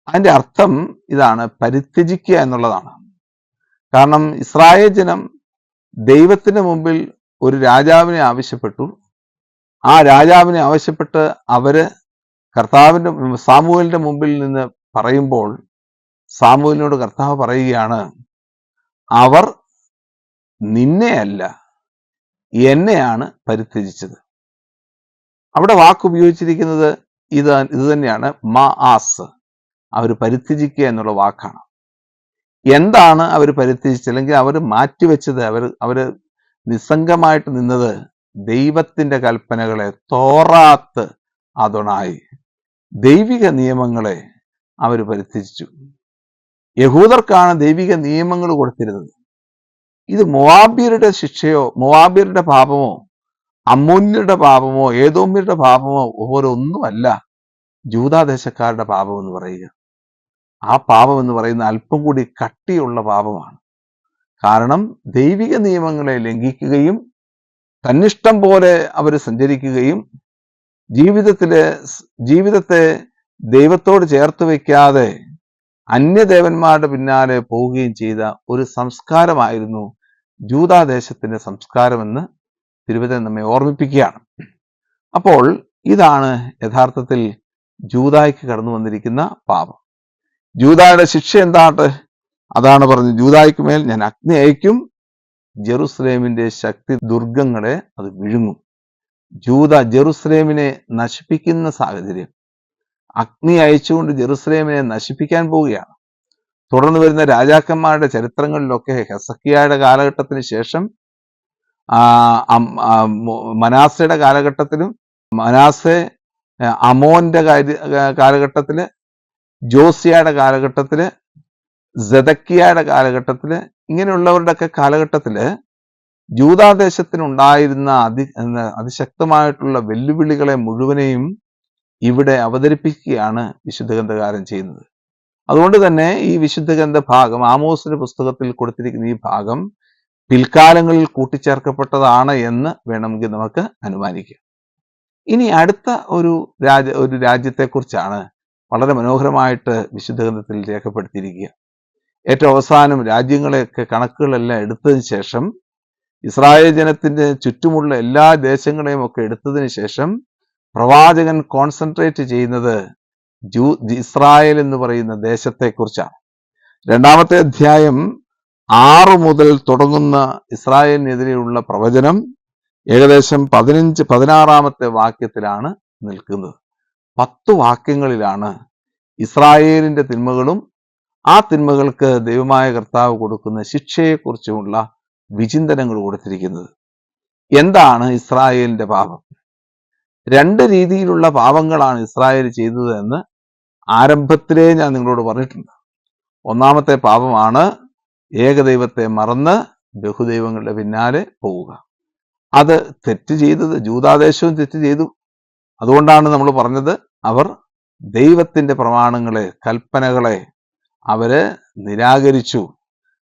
അതിന്റെ അർത്ഥം ഇതാണ്: പരിത്യജിക്കുക എന്നുള്ളതാണ്. കാരണം ഇസ്രായേൽ ജനം ദൈവത്തിന്റെ മുമ്പിൽ ഒരു രാജാവിനെ ആവശ്യപ്പെട്ടു. ആ രാജാവിനെ ആവശ്യപ്പെട്ട് അവര് സാമുവേലിന്റെ മുമ്പിൽ നിന്ന് പറയുമ്പോൾ സാമുവേലിനോട് കർത്താവ് പറയുകയാണ്, അവർ നിന്നെയല്ല എന്നെയാണ് പരിത്യജിച്ചത്. അവിടെ വാക്ക് ഉപയോഗിച്ചിരിക്കുന്നത് ഇത് തന്നെയാണ്, മആസ്. അവർ പരിത്യജിക്കുക എന്നുള്ള വാക്കാണ്. എന്താണ് അവർ പരിത്യജിച്ചത്, അല്ലെങ്കിൽ അവർ മാറ്റിവെച്ചത്? അവര് നിസ്സംഗമായിട്ട് നിന്നത് ദൈവത്തിന്റെ കൽപ്പനകളെ, തോറാത്ത് അദോണായി, ദൈവിക നിയമങ്ങളെ അവർ പരിത്യജിച്ചു. യഹൂദർക്കാണ് ദൈവിക നിയമങ്ങൾ കൊടുത്തിരുന്നത്. ഇത് മോവാബ്യരുടെ ശിക്ഷയോ മോവാബ്യരുടെ പാപമോ അമ്മോന്യരുടെ പാപമോ ഏദോമ്യരുടെ പാപമോ ഓരോന്നുമല്ല ജൂദാദേശക്കാരുടെ പാപം എന്ന് പറയുക. ആ പാപം എന്ന് പറയുന്ന അല്പം കൂടി കട്ടിയുള്ള പാപമാണ്. കാരണം ദൈവിക നിയമങ്ങളെ ലംഘിക്കുകയും തന്നിഷ്ടം പോലെ അവർ സഞ്ചരിക്കുകയും ജീവിതത്തെ ദൈവത്തോട് ചേർത്ത് വയ്ക്കാതെ അന്യദേവന്മാരുടെ പിന്നാലെ പോവുകയും ചെയ്ത ഒരു സംസ്കാരമായിരുന്നു ജൂദാദേശത്തിന്റെ സംസ്കാരമെന്ന് തിരുവചനം നമ്മെ ഓർമ്മിപ്പിക്കുകയാണ്. അപ്പോൾ ഇതാണ് യഥാർത്ഥത്തിൽ ജൂദായ്ക്ക് കടന്നു വന്നിരിക്കുന്ന പാപം. ജൂദായുടെ ശിക്ഷ എന്താണ്? അതാണ് പറഞ്ഞത്, ജൂദായ്ക്ക് മേൽ ഞാൻ അഗ്നി അയക്കും, ജെറുസലേമിന്റെ ശക്തി ദുർഗങ്ങളെ അത് വിഴുങ്ങും. ജെറുസലേമിനെ നശിപ്പിക്കുന്ന സാഹചര്യം, അഗ്നി അയച്ചുകൊണ്ട് ജെറുസലേമിനെ നശിപ്പിക്കാൻ പോവുകയാണ്. തുടർന്ന് വരുന്ന രാജാക്കന്മാരുടെ ചരിത്രങ്ങളിലൊക്കെ ഹെസക്കിയായുടെ കാലഘട്ടത്തിന് ശേഷം മനാസയുടെ കാലഘട്ടത്തിലും, മനാസെ അമോന്റെ കാലഘട്ടത്തില്, ജോസിയയുടെ കാലഘട്ടത്തില്, സെദക്കിയയുടെ കാലഘട്ടത്തില്, ഇങ്ങനെയുള്ളവരുടെ ഒക്കെ കാലഘട്ടത്തില് ജൂദാദേശത്തിനുണ്ടായിരുന്ന അതിശക്തമായിട്ടുള്ള വെല്ലുവിളികളെ മുഴുവനെയും ഇവിടെ അവതരിപ്പിക്കുകയാണ് വിശുദ്ധ ഗ്രന്ഥകാരൻ ചെയ്യുന്നത്. അതുകൊണ്ട് തന്നെ ഈ വിശുദ്ധ ഗ്രന്ഥ ഭാഗം, ആമോസിന്റെ പുസ്തകത്തിൽ കൊടുത്തിരിക്കുന്ന ഈ ഭാഗം പിൽക്കാലങ്ങളിൽ കൂട്ടിച്ചേർക്കപ്പെട്ടതാണ് എന്ന് വേണമെങ്കിൽ നമുക്ക് അനുമാനിക്കാം. ഇനി അടുത്ത ഒരു രാജ്യത്തെക്കുറിച്ചാണ് വളരെ മനോഹരമായിട്ട് വിശുദ്ധ ഗ്രന്ഥത്തിൽ രേഖപ്പെടുത്തിയിരിക്കുക. ഏറ്റവും അവസാനം രാജ്യങ്ങളെയൊക്കെ കണക്കുകളെല്ലാം എടുത്തതിന് ശേഷം, ഇസ്രായേൽ ജനത്തിന്റെ ചുറ്റുമുള്ള എല്ലാ ദേശങ്ങളെയും ഒക്കെ എടുത്തതിന് ശേഷം പ്രവാചകൻ കോൺസെൻട്രേറ്റ് ചെയ്യുന്നത് ഇസ്രായേൽ എന്ന് പറയുന്ന ദേശത്തെക്കുറിച്ചാണ്. 2-ാമത്തെ അധ്യായം 6 മുതൽ തുടങ്ങുന്ന ഇസ്രായേലിനെതിരെയുള്ള പ്രവചനം ഏകദേശം 16-ാമത്തെ വാക്യത്തിലാണ് നിൽക്കുന്നത്. 10 വാക്യങ്ങളിലാണ് ഇസ്രായേലിന്റെ തിന്മകളും ആ തിന്മകൾക്ക് ദൈവമായ കർത്താവ് കൊടുക്കുന്ന ശിക്ഷയെക്കുറിച്ചുമുള്ള വിചിന്തനങ്ങൾ കൊടുത്തിരിക്കുന്നത്. എന്താണ് ഇസ്രായേലിന്റെ പാപം? 2 രീതിയിലുള്ള പാപങ്ങളാണ് ഇസ്രായേൽ ചെയ്തത് എന്ന് ആരംഭത്തിലേ ഞാൻ നിങ്ങളോട് പറഞ്ഞിട്ടുണ്ട്. 1-ാമത്തെ പാപമാണ് ഏകദൈവത്തെ മറന്ന് ബഹുദൈവങ്ങളുടെ പിന്നാലെ പോവുക. അത് തെറ്റ് ചെയ്തത് ജൂദാദേശവും തെറ്റ് ചെയ്തു. അതുകൊണ്ടാണ് നമ്മൾ പറഞ്ഞത്, അവർ ദൈവത്തിന്റെ പ്രമാണങ്ങളെ, കൽപ്പനകളെ അവര് നിരാകരിച്ചു,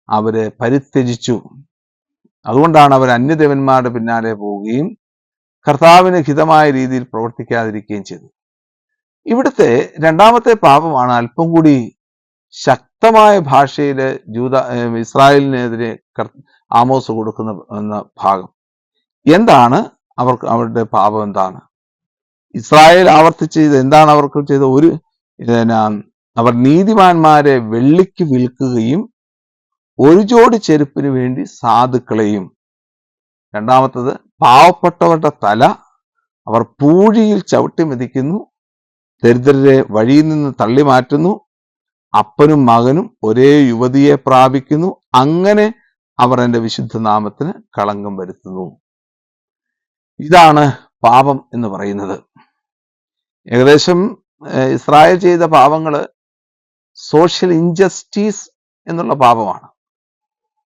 അവര് പരിത്യജിച്ചു. അതുകൊണ്ടാണ് അവർ അന്യദേവന്മാരുടെ പിന്നാലെ പോവുകയും കർത്താവിന് ഹിതമായ രീതിയിൽ പ്രവർത്തിക്കാതിരിക്കുകയും ചെയ്തു. ഇവിടുത്തെ 2-ാമത്തെ പാപമാണ് അല്പം കൂടി ശക്തമായ ഭാഷയില് ഇസ്രായേലിനെതിരെ ആമോസ് കൊടുക്കുന്ന ഭാഗം. എന്താണ് അവരുടെ പാപം? എന്താണ് ഇസ്രായേൽ ആവർത്തിച്ചത്? എന്താണ് അവർക്ക് ചെയ്ത? അവർ നീതിമാന്മാരെ വെള്ളിക്ക് വിൽക്കുകയും ഒരു ജോഡി ചെരുപ്പിന് വേണ്ടി സാധുക്കളെയും. 2-ാമത്തത്, പാവപ്പെട്ടവരുടെ തല അവർ പൂഴിയിൽ ചവിട്ടി മെതിക്കുന്നു, ദരിദ്രരെ വഴിയിൽ നിന്ന് തള്ളി മാറ്റുന്നു, അപ്പനും മകനും ഒരേ യുവതിയെ പ്രാപിക്കുന്നു, അങ്ങനെ അവർ എൻ്റെ വിശുദ്ധ നാമത്തിന് കളങ്കം വരുത്തുന്നു. ഇതാണ് പാപം എന്ന് പറയുന്നത്. ഏകദേശം ഇസ്രായേൽ ചെയ്ത പാപങ്ങള് സോഷ്യൽ ഇൻജസ്റ്റിസ് എന്നുള്ള പാപമാണ്.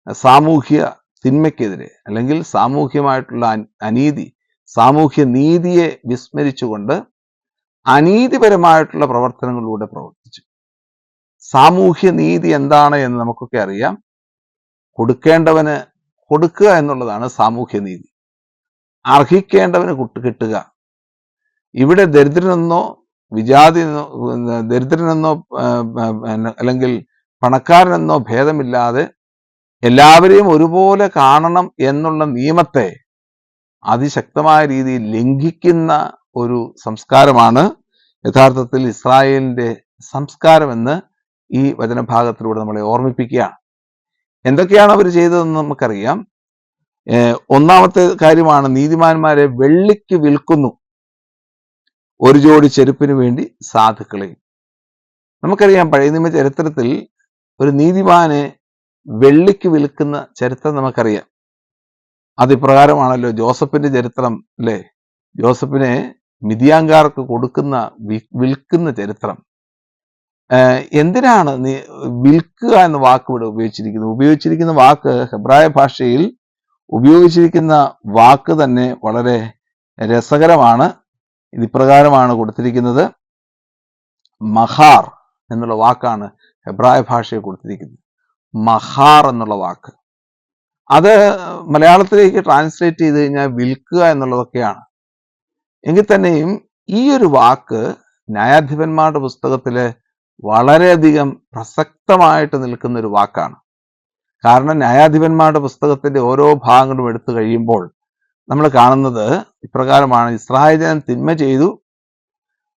സാമൂഹ്യ തിന്മയ്ക്കെതിരെ അല്ലെങ്കിൽ സാമൂഹ്യമായിട്ടുള്ള അനീതി, സാമൂഹ്യ നീതിയെ വിസ്മരിച്ചുകൊണ്ട് അനീതിപരമായിട്ടുള്ള പ്രവർത്തനങ്ങളിലൂടെ പ്രവർത്തിച്ചു. സാമൂഹ്യ നീതി എന്താണ് എന്ന് നമുക്കൊക്കെ അറിയാം. കൊടുക്കേണ്ടവന് കൊടുക്കുക എന്നുള്ളതാണ് സാമൂഹ്യ നീതി. അർഹിക്കേണ്ടവന് കിട്ടുക. ഇവിടെ ദരിദ്രനെന്നോ ദരിദ്രനെന്നോ അല്ലെങ്കിൽ പണക്കാരനെന്നോ ഭേദമില്ലാതെ എല്ലാവരെയും ഒരുപോലെ കാണണം എന്നുള്ള നിയമത്തെ അതിശക്തമായ രീതിയിൽ ലംഘിക്കുന്ന ഒരു സംസ്കാരമാണ് യഥാർത്ഥത്തിൽ ഇസ്രായേലിന്റെ സംസ്കാരമെന്ന് ഈ വചനഭാഗത്തിലൂടെ നമ്മളെ ഓർമ്മിപ്പിക്കുകയാണ്. എന്തൊക്കെയാണ് അവർ ചെയ്തതെന്ന് നമുക്കറിയാം. 1-ാമത്തെ കാര്യമാണ്, നീതിമാന്മാരെ വെള്ളിക്ക് വിൽക്കുന്നു, ഒരു ജോഡി ചെരുപ്പിന് വേണ്ടി സാധുക്കളെ. നമുക്കറിയാം, പഴയ നിയമ ചരിത്രത്തിൽ ഒരു നീതിമാനെ വെള്ളിക്ക് വിൽക്കുന്ന ചരിത്രം നമുക്കറിയാം. അതിപ്രകാരമാണല്ലോ ജോസഫിന്റെ ചരിത്രം, അല്ലേ? ജോസഫിനെ മിതിയാങ്കാർക്ക് വിൽക്കുന്ന ചരിത്രം. എന്തിനാണ് വിൽക്കുക എന്ന വാക്ക് ഇവിടെ ഉപയോഗിച്ചിരിക്കുന്ന വാക്ക് ഹെബ്രായ ഭാഷയിൽ ഉപയോഗിച്ചിരിക്കുന്ന വാക്ക് തന്നെ വളരെ രസകരമാണ്. ഇതിപ്രകാരമാണ് കൊടുത്തിരിക്കുന്നത്. മഹാർ എന്നുള്ള വാക്കാണ് ഹെബ്രായ ഭാഷയിൽ കൊടുത്തിരിക്കുന്നത്. മഹാർ എന്നുള്ള വാക്ക്, അത് മലയാളത്തിലേക്ക് ട്രാൻസ്ലേറ്റ് ചെയ്ത് കഴിഞ്ഞാൽ വിൽക്കുക എന്നുള്ളതൊക്കെയാണ്. എങ്കിൽ തന്നെയും ഈ ഒരു വാക്ക് ന്യായാധിപന്മാരുടെ പുസ്തകത്തില് വളരെയധികം പ്രസക്തമായിട്ട് നിൽക്കുന്ന ഒരു വാക്കാണ്. കാരണം ന്യായാധിപന്മാരുടെ പുസ്തകത്തിന്റെ ഓരോ ഭാഗങ്ങളും എടുത്തു കഴിയുമ്പോൾ നമ്മൾ കാണുന്നത് ഇപ്രകാരമാണ്: ഇസ്രായേൽ ജനം തിന്മ ചെയ്തു,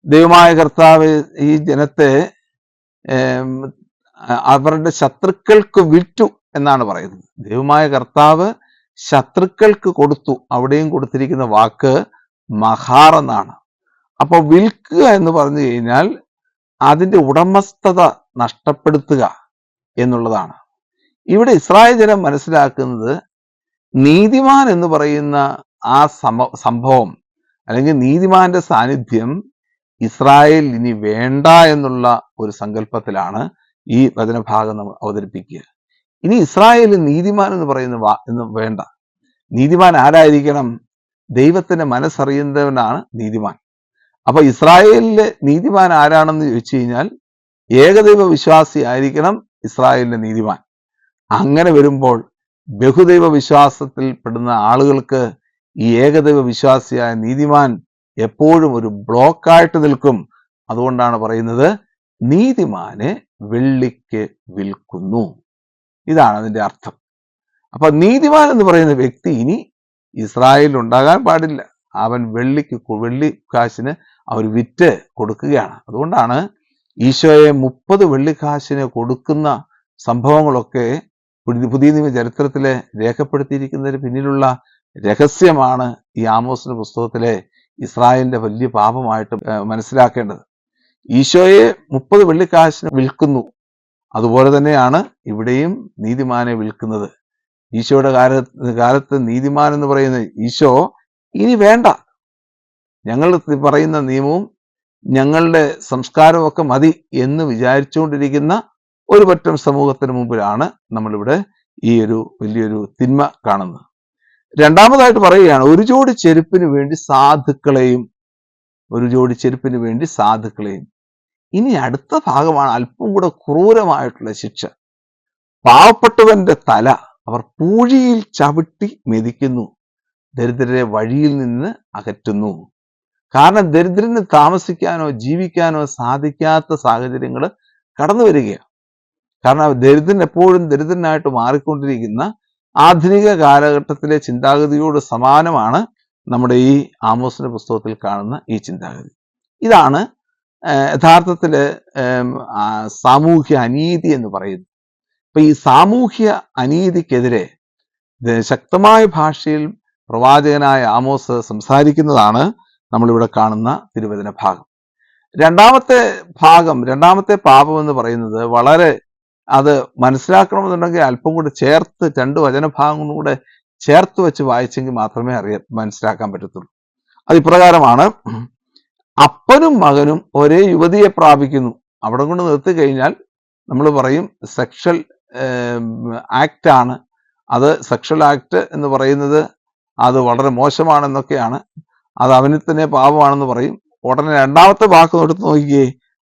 ദൈവമായ കർത്താവ് ഈ ജനത്തെ അവരുടെ ശത്രുക്കൾക്ക് വിറ്റു എന്നാണ് പറയുന്നത്. ദൈവമായ കർത്താവ് ശത്രുക്കൾക്ക് കൊടുത്തു. അവിടെയും കൊടുത്തിരിക്കുന്ന വാക്ക് മഹാർ എന്നാണ്. അപ്പൊ വിൽക്കുക എന്ന് പറഞ്ഞു കഴിഞ്ഞാൽ അതിന്റെ ഉടമസ്ഥത നഷ്ടപ്പെടുത്തുക എന്നുള്ളതാണ്. ഇവിടെ ഇസ്രായേൽ ജനം മനസ്സിലാക്കുന്നത് നീതിമാൻ എന്ന് പറയുന്ന ആ സംഭവം അല്ലെങ്കിൽ നീതിമാന്റെ സാന്നിധ്യം ഇസ്രായേൽ ഇനി വേണ്ട എന്നുള്ള ഒരു സങ്കല്പത്തിലാണ് ഈ വചനഭാഗം നമ്മൾ അവതരിപ്പിക്കുക. ഇനി ഇസ്രായേൽ നീതിമാൻ എന്ന് പറയുന്ന വേണ്ട. നീതിമാൻ ആരായിരിക്കണം? ദൈവത്തിന്റെ മനസ്സറിയുന്നവനാണ് നീതിമാൻ. അപ്പൊ ഇസ്രായേലിലെ നീതിമാൻ ആരാണെന്ന് ചോദിച്ചു കഴിഞ്ഞാൽ ഏകദൈവ വിശ്വാസി ആയിരിക്കണം ഇസ്രായേലിന്റെ നീതിമാൻ. അങ്ങനെ വരുമ്പോൾ ബഹുദൈവ വിശ്വാസത്തിൽ പെടുന്ന ആളുകൾക്ക് ഈ ഏകദൈവ വിശ്വാസിയായ നീതിമാൻ എപ്പോഴും ഒരു ബ്ലോക്കായിട്ട് നിൽക്കും. അതുകൊണ്ടാണ് പറയുന്നത് നീതിമാനെ വെള്ളിക്ക് വിൽക്കുന്നു. ഇതാണ് അതിന്റെ അർത്ഥം. അപ്പൊ നീതിമാൻ എന്ന് പറയുന്ന വ്യക്തി ഇനി ഇസ്രായേലിൽ ഉണ്ടാകാൻ പാടില്ല. അവൻ വെള്ളിക്കാശിന് അവർ വിറ്റ് കൊടുക്കുകയാണ്. അതുകൊണ്ടാണ് ഈശോയെ 30 വെള്ളിക്കാശിന് കൊടുക്കുന്ന സംഭവങ്ങളൊക്കെ പുതിയ നിയമ ചരിത്രത്തിലെ രേഖപ്പെടുത്തിയിരിക്കുന്നതിന് പിന്നിലുള്ള രഹസ്യമാണ് ഈ ആമോസിന്റെ പുസ്തകത്തിലെ ഇസ്രായേലിന്റെ വലിയ പാപമായിട്ട് മനസ്സിലാക്കേണ്ടത്. ഈശോയെ 30 വെള്ളിക്കാശിന് വിൽക്കുന്നു. അതുപോലെ തന്നെയാണ് ഇവിടെയും നീതിമാനെ വിൽക്കുന്നത്. ഈശോയുടെ കാലത്ത് നീതിമാൻ എന്ന് പറയുന്ന ഈശോ ഇനി വേണ്ട, ഞങ്ങൾ പറയുന്ന നിയമവും ഞങ്ങളുടെ സംസ്കാരവും ഒക്കെ മതി എന്ന് വിചാരിച്ചുകൊണ്ടിരിക്കുന്ന ഒരു പറ്റം സമൂഹത്തിന് മുമ്പിലാണ് നമ്മളിവിടെ ഈ ഒരു വലിയൊരു തിന്മ കാണുന്നത്. രണ്ടാമതായിട്ട് പറയുകയാണ്, ഒരു ജോഡി ചെരുപ്പിന് വേണ്ടി സാധുക്കളെയും. ഇനി അടുത്ത ഭാഗമാണ് അല്പം കൂടെ ക്രൂരമായിട്ടുള്ള ശിക്ഷ. പാവപ്പെട്ടവന്റെ തല അവർ പൂഴിയിൽ ചവിട്ടി മെതിക്കുന്നു, ദരിദ്രരെ വഴിയിൽ നിന്ന് അകറ്റുന്നു. കാരണം ദരിദ്രന് താമസിക്കാനോ ജീവിക്കാനോ സാധിക്കാത്ത സാഹചര്യങ്ങൾ കടന്നു വരികയാണ്. കാരണം ദരിദ്രൻ എപ്പോഴും ദരിദ്രനായിട്ട് മാറിക്കൊണ്ടിരിക്കുന്ന ആധുനിക കാലഘട്ടത്തിലെ ചിന്താഗതിയോട് സമാനമാണ് നമ്മുടെ ഈ ആമോസിന്റെ പുസ്തകത്തിൽ കാണുന്ന ഈ ചിന്താഗതി. ഇതാണ് യഥാർത്ഥത്തില് സാമൂഹ്യ അനീതി എന്ന് പറയുന്നത്. അപ്പൊ ഈ സാമൂഹ്യ അനീതിക്കെതിരെ ശക്തമായ ഭാഷയിൽ പ്രവാചകനായ ആമോസ് സംസാരിക്കുന്നതാണ് നമ്മളിവിടെ കാണുന്ന തിരുവചന ഭാഗം. രണ്ടാമത്തെ പാപം എന്ന് പറയുന്നത് വളരെ അത് മനസ്സിലാക്കണമെന്നുണ്ടെങ്കിൽ അല്പം കൂടെ ചേർത്ത് 2 വചനഭാഗങ്ങളും കൂടെ ചേർത്ത് വെച്ച് വായിച്ചെങ്കിൽ മാത്രമേ മനസ്സിലാക്കാൻ പറ്റത്തുള്ളൂ. അത് ഇപ്രകാരമാണ്: അപ്പനും മകനും ഒരേ യുവതിയെ പ്രാപിക്കുന്നു. അവിടെ കൊണ്ട് നിർത്തി കഴിഞ്ഞാൽ നമ്മൾ പറയും സെക്ഷൽ ആക്ട് ആണ്. അത് സെക്ഷൽ ആക്ട് എന്ന് പറയുന്നത് അത് വളരെ മോശമാണെന്നൊക്കെയാണ്, അത് അവനിൽ തന്നെ പാപമാണെന്ന് പറയും. ഉടനെ രണ്ടാമത്തെ വാക്ക് എടുത്ത് നോക്കിയേ,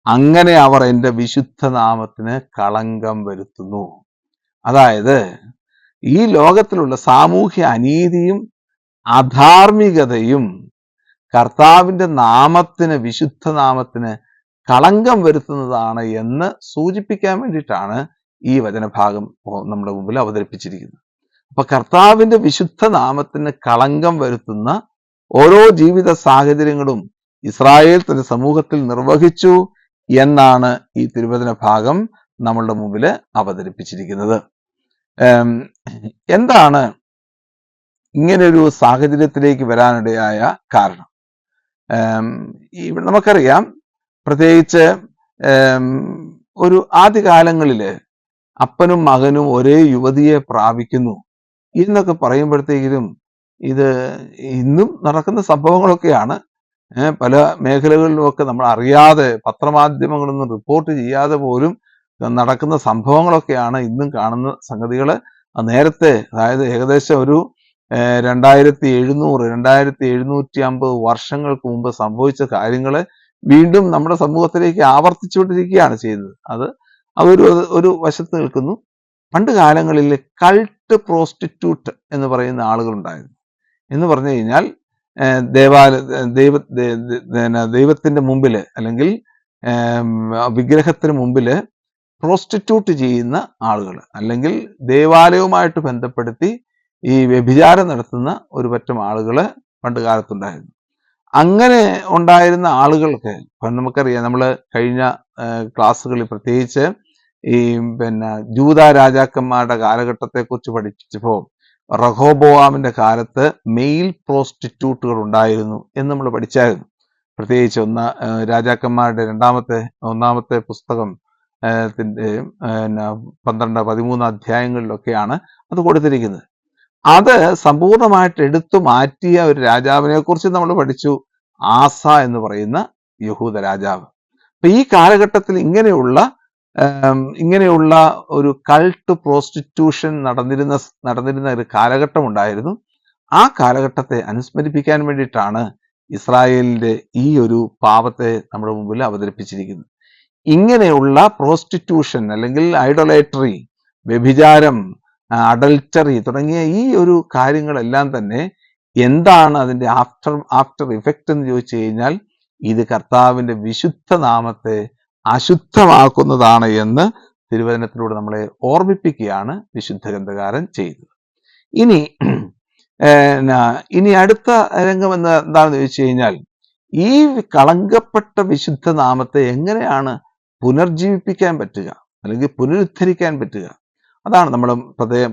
അങ്ങനെ അവർ എൻ്റെ വിശുദ്ധ നാമത്തിന് കളങ്കം വരുത്തുന്നു. അതായത് ഈ ലോകത്തിലുള്ള സാമൂഹ്യ അനീതിയും അധാർമികതയും കർത്താവിന്റെ നാമത്തിന്, വിശുദ്ധ നാമത്തിന് കളങ്കം വരുത്തുന്നതാണ് എന്ന് സൂചിപ്പിക്കാൻ വേണ്ടിയിട്ടാണ് ഈ വചനഭാഗം നമ്മുടെ മുമ്പിൽ അവതരിപ്പിച്ചിരിക്കുന്നത്. അപ്പൊ കർത്താവിന്റെ വിശുദ്ധ നാമത്തിന് കളങ്കം വരുത്തുന്ന ഓരോ ജീവിത സാഹചര്യങ്ങളും ഇസ്രായേൽ തന്റെ സമൂഹത്തിൽ നിർവഹിച്ചു എന്നാണ് ഈ തിരുവചന ഭാഗം നമ്മളുടെ മുമ്പിൽ അവതരിപ്പിച്ചിരിക്കുന്നത്. എന്താണ് ഇങ്ങനൊരു സാഹചര്യത്തിലേക്ക് വരാനിടയായ കാരണം? നമുക്കറിയാം, പ്രത്യേകിച്ച് ഒരു ആദ്യകാലങ്ങളില് അപ്പനും മകനും ഒരേ യുവതിയെ പ്രാപിക്കുന്നു എന്നൊക്കെ പറയുമ്പോഴത്തേക്കും ഇത് ഇന്നും നടക്കുന്ന സംഭവങ്ങളൊക്കെയാണ്. പല മേഖലകളിലുമൊക്കെ നമ്മൾ അറിയാതെ, പത്രമാധ്യമങ്ങളൊന്നും റിപ്പോർട്ട് ചെയ്യാതെ പോലും നടക്കുന്ന സംഭവങ്ങളൊക്കെയാണ് ഇന്നും കാണുന്ന സംഗതികൾ. നേരത്തെ, അതായത് ഏകദേശം ഒരു 2750 വർഷങ്ങൾക്ക് മുമ്പ് സംഭവിച്ച കാര്യങ്ങൾ വീണ്ടും നമ്മുടെ സമൂഹത്തിലേക്ക് ആവർത്തിച്ചുകൊണ്ടിരിക്കുകയാണ് ചെയ്യുന്നത്. അതൊരു വശത്ത് നിൽക്കുന്നു. പണ്ട് കാലങ്ങളിൽ കൾട്ട് പ്രോസ്റ്റിറ്റ്യൂട്ട് എന്ന് പറയുന്ന ആളുകളുണ്ടായിരുന്നു. എന്ന് പറഞ്ഞു കഴിഞ്ഞാൽ ദൈവത്തിന്റെ മുമ്പില് അല്ലെങ്കിൽ വിഗ്രഹത്തിന് മുമ്പില് പ്രോസ്റ്റിറ്റ്യൂട്ട് ചെയ്യുന്ന ആളുകൾ, അല്ലെങ്കിൽ ദേവാലയവുമായിട്ട് ബന്ധപ്പെടുത്തി ഈ വ്യഭിചാരം നടത്തുന്ന ഒരു പറ്റം ആളുകൾ പണ്ട് കാലത്തുണ്ടായിരുന്നു. അങ്ങനെ ഉണ്ടായിരുന്ന ആളുകൾക്ക് നമുക്കറിയാം, നമ്മൾ കഴിഞ്ഞ ക്ലാസ്സുകളിൽ പ്രത്യേകിച്ച് ഈ ജൂദ രാജാക്കന്മാരുടെ കാലഘട്ടത്തെക്കുറിച്ച് പഠിച്ചപ്പോൾ റഹോബോവാമിന്റെ കാലത്ത് മെയിൽ പ്രോസ്റ്റിറ്റ്യൂട്ടുകൾ ഉണ്ടായിരുന്നു എന്ന് നമ്മൾ പഠിച്ചായിരുന്നു. പ്രത്യേകിച്ച് രാജാക്കന്മാരുടെ ഒന്നാമത്തെ പുസ്തകം 12-13 അധ്യായങ്ങളിലൊക്കെയാണ് അത് കൊടുത്തിരിക്കുന്നത്. അത് സമ്പൂർണമായിട്ട് എടുത്തു മാറ്റിയ ഒരു രാജാവിനെ കുറിച്ച് നമ്മൾ പഠിച്ചു, ആസ എന്ന് പറയുന്ന യഹൂദ രാജാവ്. അപ്പൊ ഈ കാലഘട്ടത്തിൽ ഇങ്ങനെയുള്ള ഒരു കൾട്ട് പ്രോസ്റ്റിറ്റ്യൂഷൻ നടന്നിരുന്ന ഒരു കാലഘട്ടം ഉണ്ടായിരുന്നു. ആ കാലഘട്ടത്തെ അനുസ്മരിപ്പിക്കാൻ വേണ്ടിയിട്ടാണ് ഇസ്രായേലിന്റെ ഈ ഒരു പാപത്തെ നമ്മുടെ മുമ്പിൽ അവതരിപ്പിച്ചിരിക്കുന്നത്. ഇങ്ങനെയുള്ള പ്രോസ്റ്റിറ്റ്യൂഷൻ അല്ലെങ്കിൽ ഐഡോലേറ്ററി, വ്യഭിചാരം, അഡൽറ്ററി തുടങ്ങിയ ഈ ഒരു കാര്യങ്ങളെല്ലാം തന്നെ എന്താണ് അതിന്റെ ആഫ്റ്റർ ഇഫക്റ്റ് എന്ന് ചോദിച്ചു കഴിഞ്ഞാൽ, ഇത് കർത്താവിന്റെ വിശുദ്ധ നാമത്തെ അശുദ്ധമാക്കുന്നതാണ് എന്ന് തിരുവചനത്തിലൂടെ നമ്മളെ ഓർമ്മിപ്പിക്കുകയാണ് വിശുദ്ധ ഗ്രന്ഥകാരൻ ചെയ്തത്. ഇനി ഇനി അടുത്ത രംഗം എന്താണെന്ന് ചോദിച്ചു കഴിഞ്ഞാൽ, ഈ കളങ്കപ്പെട്ട വിശുദ്ധ നാമത്തെ എങ്ങനെയാണ് പുനർജീവിപ്പിക്കാൻ പറ്റുക, അല്ലെങ്കിൽ പുനരുദ്ധരിക്കാൻ പറ്റുക? അതാണ് നമ്മൾ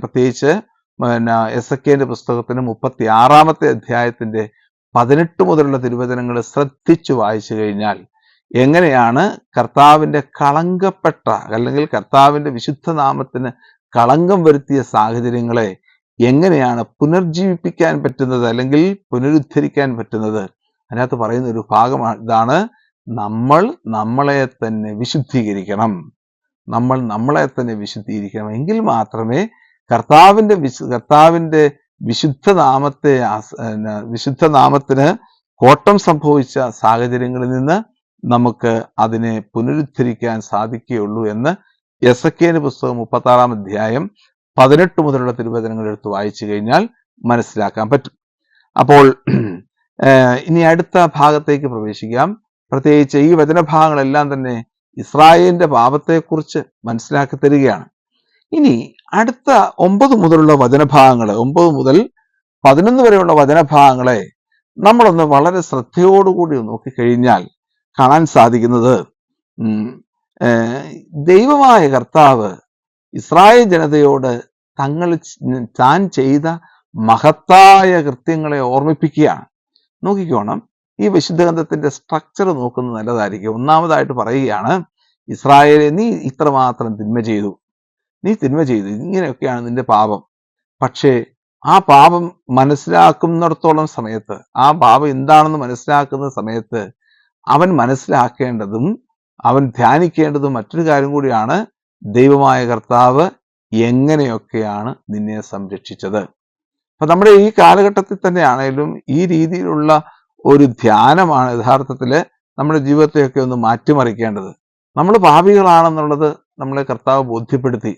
പ്രത്യേകിച്ച് എസെക്കിയേലിന്റെ പുസ്തകത്തിന് 36 അധ്യായത്തിന്റെ 18 മുതലുള്ള തിരുവചനങ്ങൾ ശ്രദ്ധിച്ചു വായിച്ചു കഴിഞ്ഞാൽ എങ്ങനെയാണ് കർത്താവിന്റെ കളങ്കപ്പെട്ട, അല്ലെങ്കിൽ കർത്താവിന്റെ വിശുദ്ധ നാമത്തിന് കളങ്കം വരുത്തിയ സാഹചര്യങ്ങളെ എങ്ങനെയാണ് പുനർജീവിപ്പിക്കാൻ പറ്റുന്നത്, അല്ലെങ്കിൽ പുനരുദ്ധരിക്കാൻ പറ്റുന്നത്. അതിനകത്ത് പറയുന്ന ഒരു ഭാഗമാണ് ഇതാണ്: നമ്മൾ നമ്മളെ തന്നെ വിശുദ്ധീകരിക്കണം. നമ്മൾ നമ്മളെ തന്നെ വിശുദ്ധീകരിക്കണം. എങ്കിൽ മാത്രമേ കർത്താവിന്റെ വിശുദ്ധ നാമത്തിന് കോട്ടം സംഭവിച്ച സാഹചര്യങ്ങളിൽ നിന്ന് നമുക്ക് അതിനെ പുനരുദ്ധരിക്കാൻ സാധിക്കുകയുള്ളൂ എന്ന് എസെക്കിയേലിന്റെ പുസ്തകം 36 അധ്യായം 18 മുതലുള്ള തിരുവചനങ്ങൾ എടുത്ത് വായിച്ചു കഴിഞ്ഞാൽ മനസ്സിലാക്കാൻ പറ്റും. അപ്പോൾ ഇനി അടുത്ത ഭാഗത്തേക്ക് പ്രവേശിക്കാം. പ്രത്യേകിച്ച് ഈ വചനഭാഗങ്ങളെല്ലാം തന്നെ ഇസ്രായേലിന്റെ പാപത്തെക്കുറിച്ച് മനസ്സിലാക്കി തരികയാണ്. ഇനി അടുത്ത 9 മുതലുള്ള വചനഭാഗങ്ങൾ, 9 മുതൽ 11 വരെയുള്ള വചനഭാഗങ്ങളെ നമ്മളൊന്ന് വളരെ ശ്രദ്ധയോടുകൂടി നോക്കിക്കഴിഞ്ഞാൽ കാണാൻ സാധിക്കുന്നത്, ദൈവമായ കർത്താവ് ഇസ്രായേൽ ജനതയോട് താൻ ചെയ്ത മഹത്തായ കൃത്യങ്ങളെ ഓർമ്മിപ്പിക്കുകയാണ്. നോക്കിക്കോണം, ഈ വിശുദ്ധ ഗ്രന്ഥത്തിന്റെ സ്ട്രക്ചർ നോക്കുന്നത് നല്ലതായിരിക്കും. ഒന്നാമതായിട്ട് പറയുകയാണ്, ഇസ്രായേലെ, നീ ഇത്രമാത്രം തിന്മ ചെയ്തു, ഇങ്ങനെയൊക്കെയാണ് നിന്റെ പാപം. പക്ഷേ ആ പാപം മനസ്സിലാക്കുന്നിടത്തോളം സമയത്ത്, ആ പാപം എന്താണെന്ന് മനസ്സിലാക്കുന്ന സമയത്ത് അവൻ മനസ്സിലാക്കേണ്ടതും അവൻ ധ്യാനിക്കേണ്ടതും മറ്റൊരു കാര്യം കൂടിയാണ്: ദൈവമായ കർത്താവ് എങ്ങനെയൊക്കെയാണ് നിന്നെ സംരക്ഷിച്ചത്. അപ്പൊ നമ്മുടെ ഈ കാലഘട്ടത്തിൽ തന്നെ ആണെങ്കിലും ഈ രീതിയിലുള്ള ഒരു ധ്യാനമാണ് യഥാർത്ഥത്തില് നമ്മുടെ ജീവിതത്തെയൊക്കെ ഒന്ന് മാറ്റിമറിക്കേണ്ടത്. നമ്മൾ പാപികളാണെന്നുള്ളത് നമ്മളെ കർത്താവ് ബോധ്യപ്പെടുത്തി.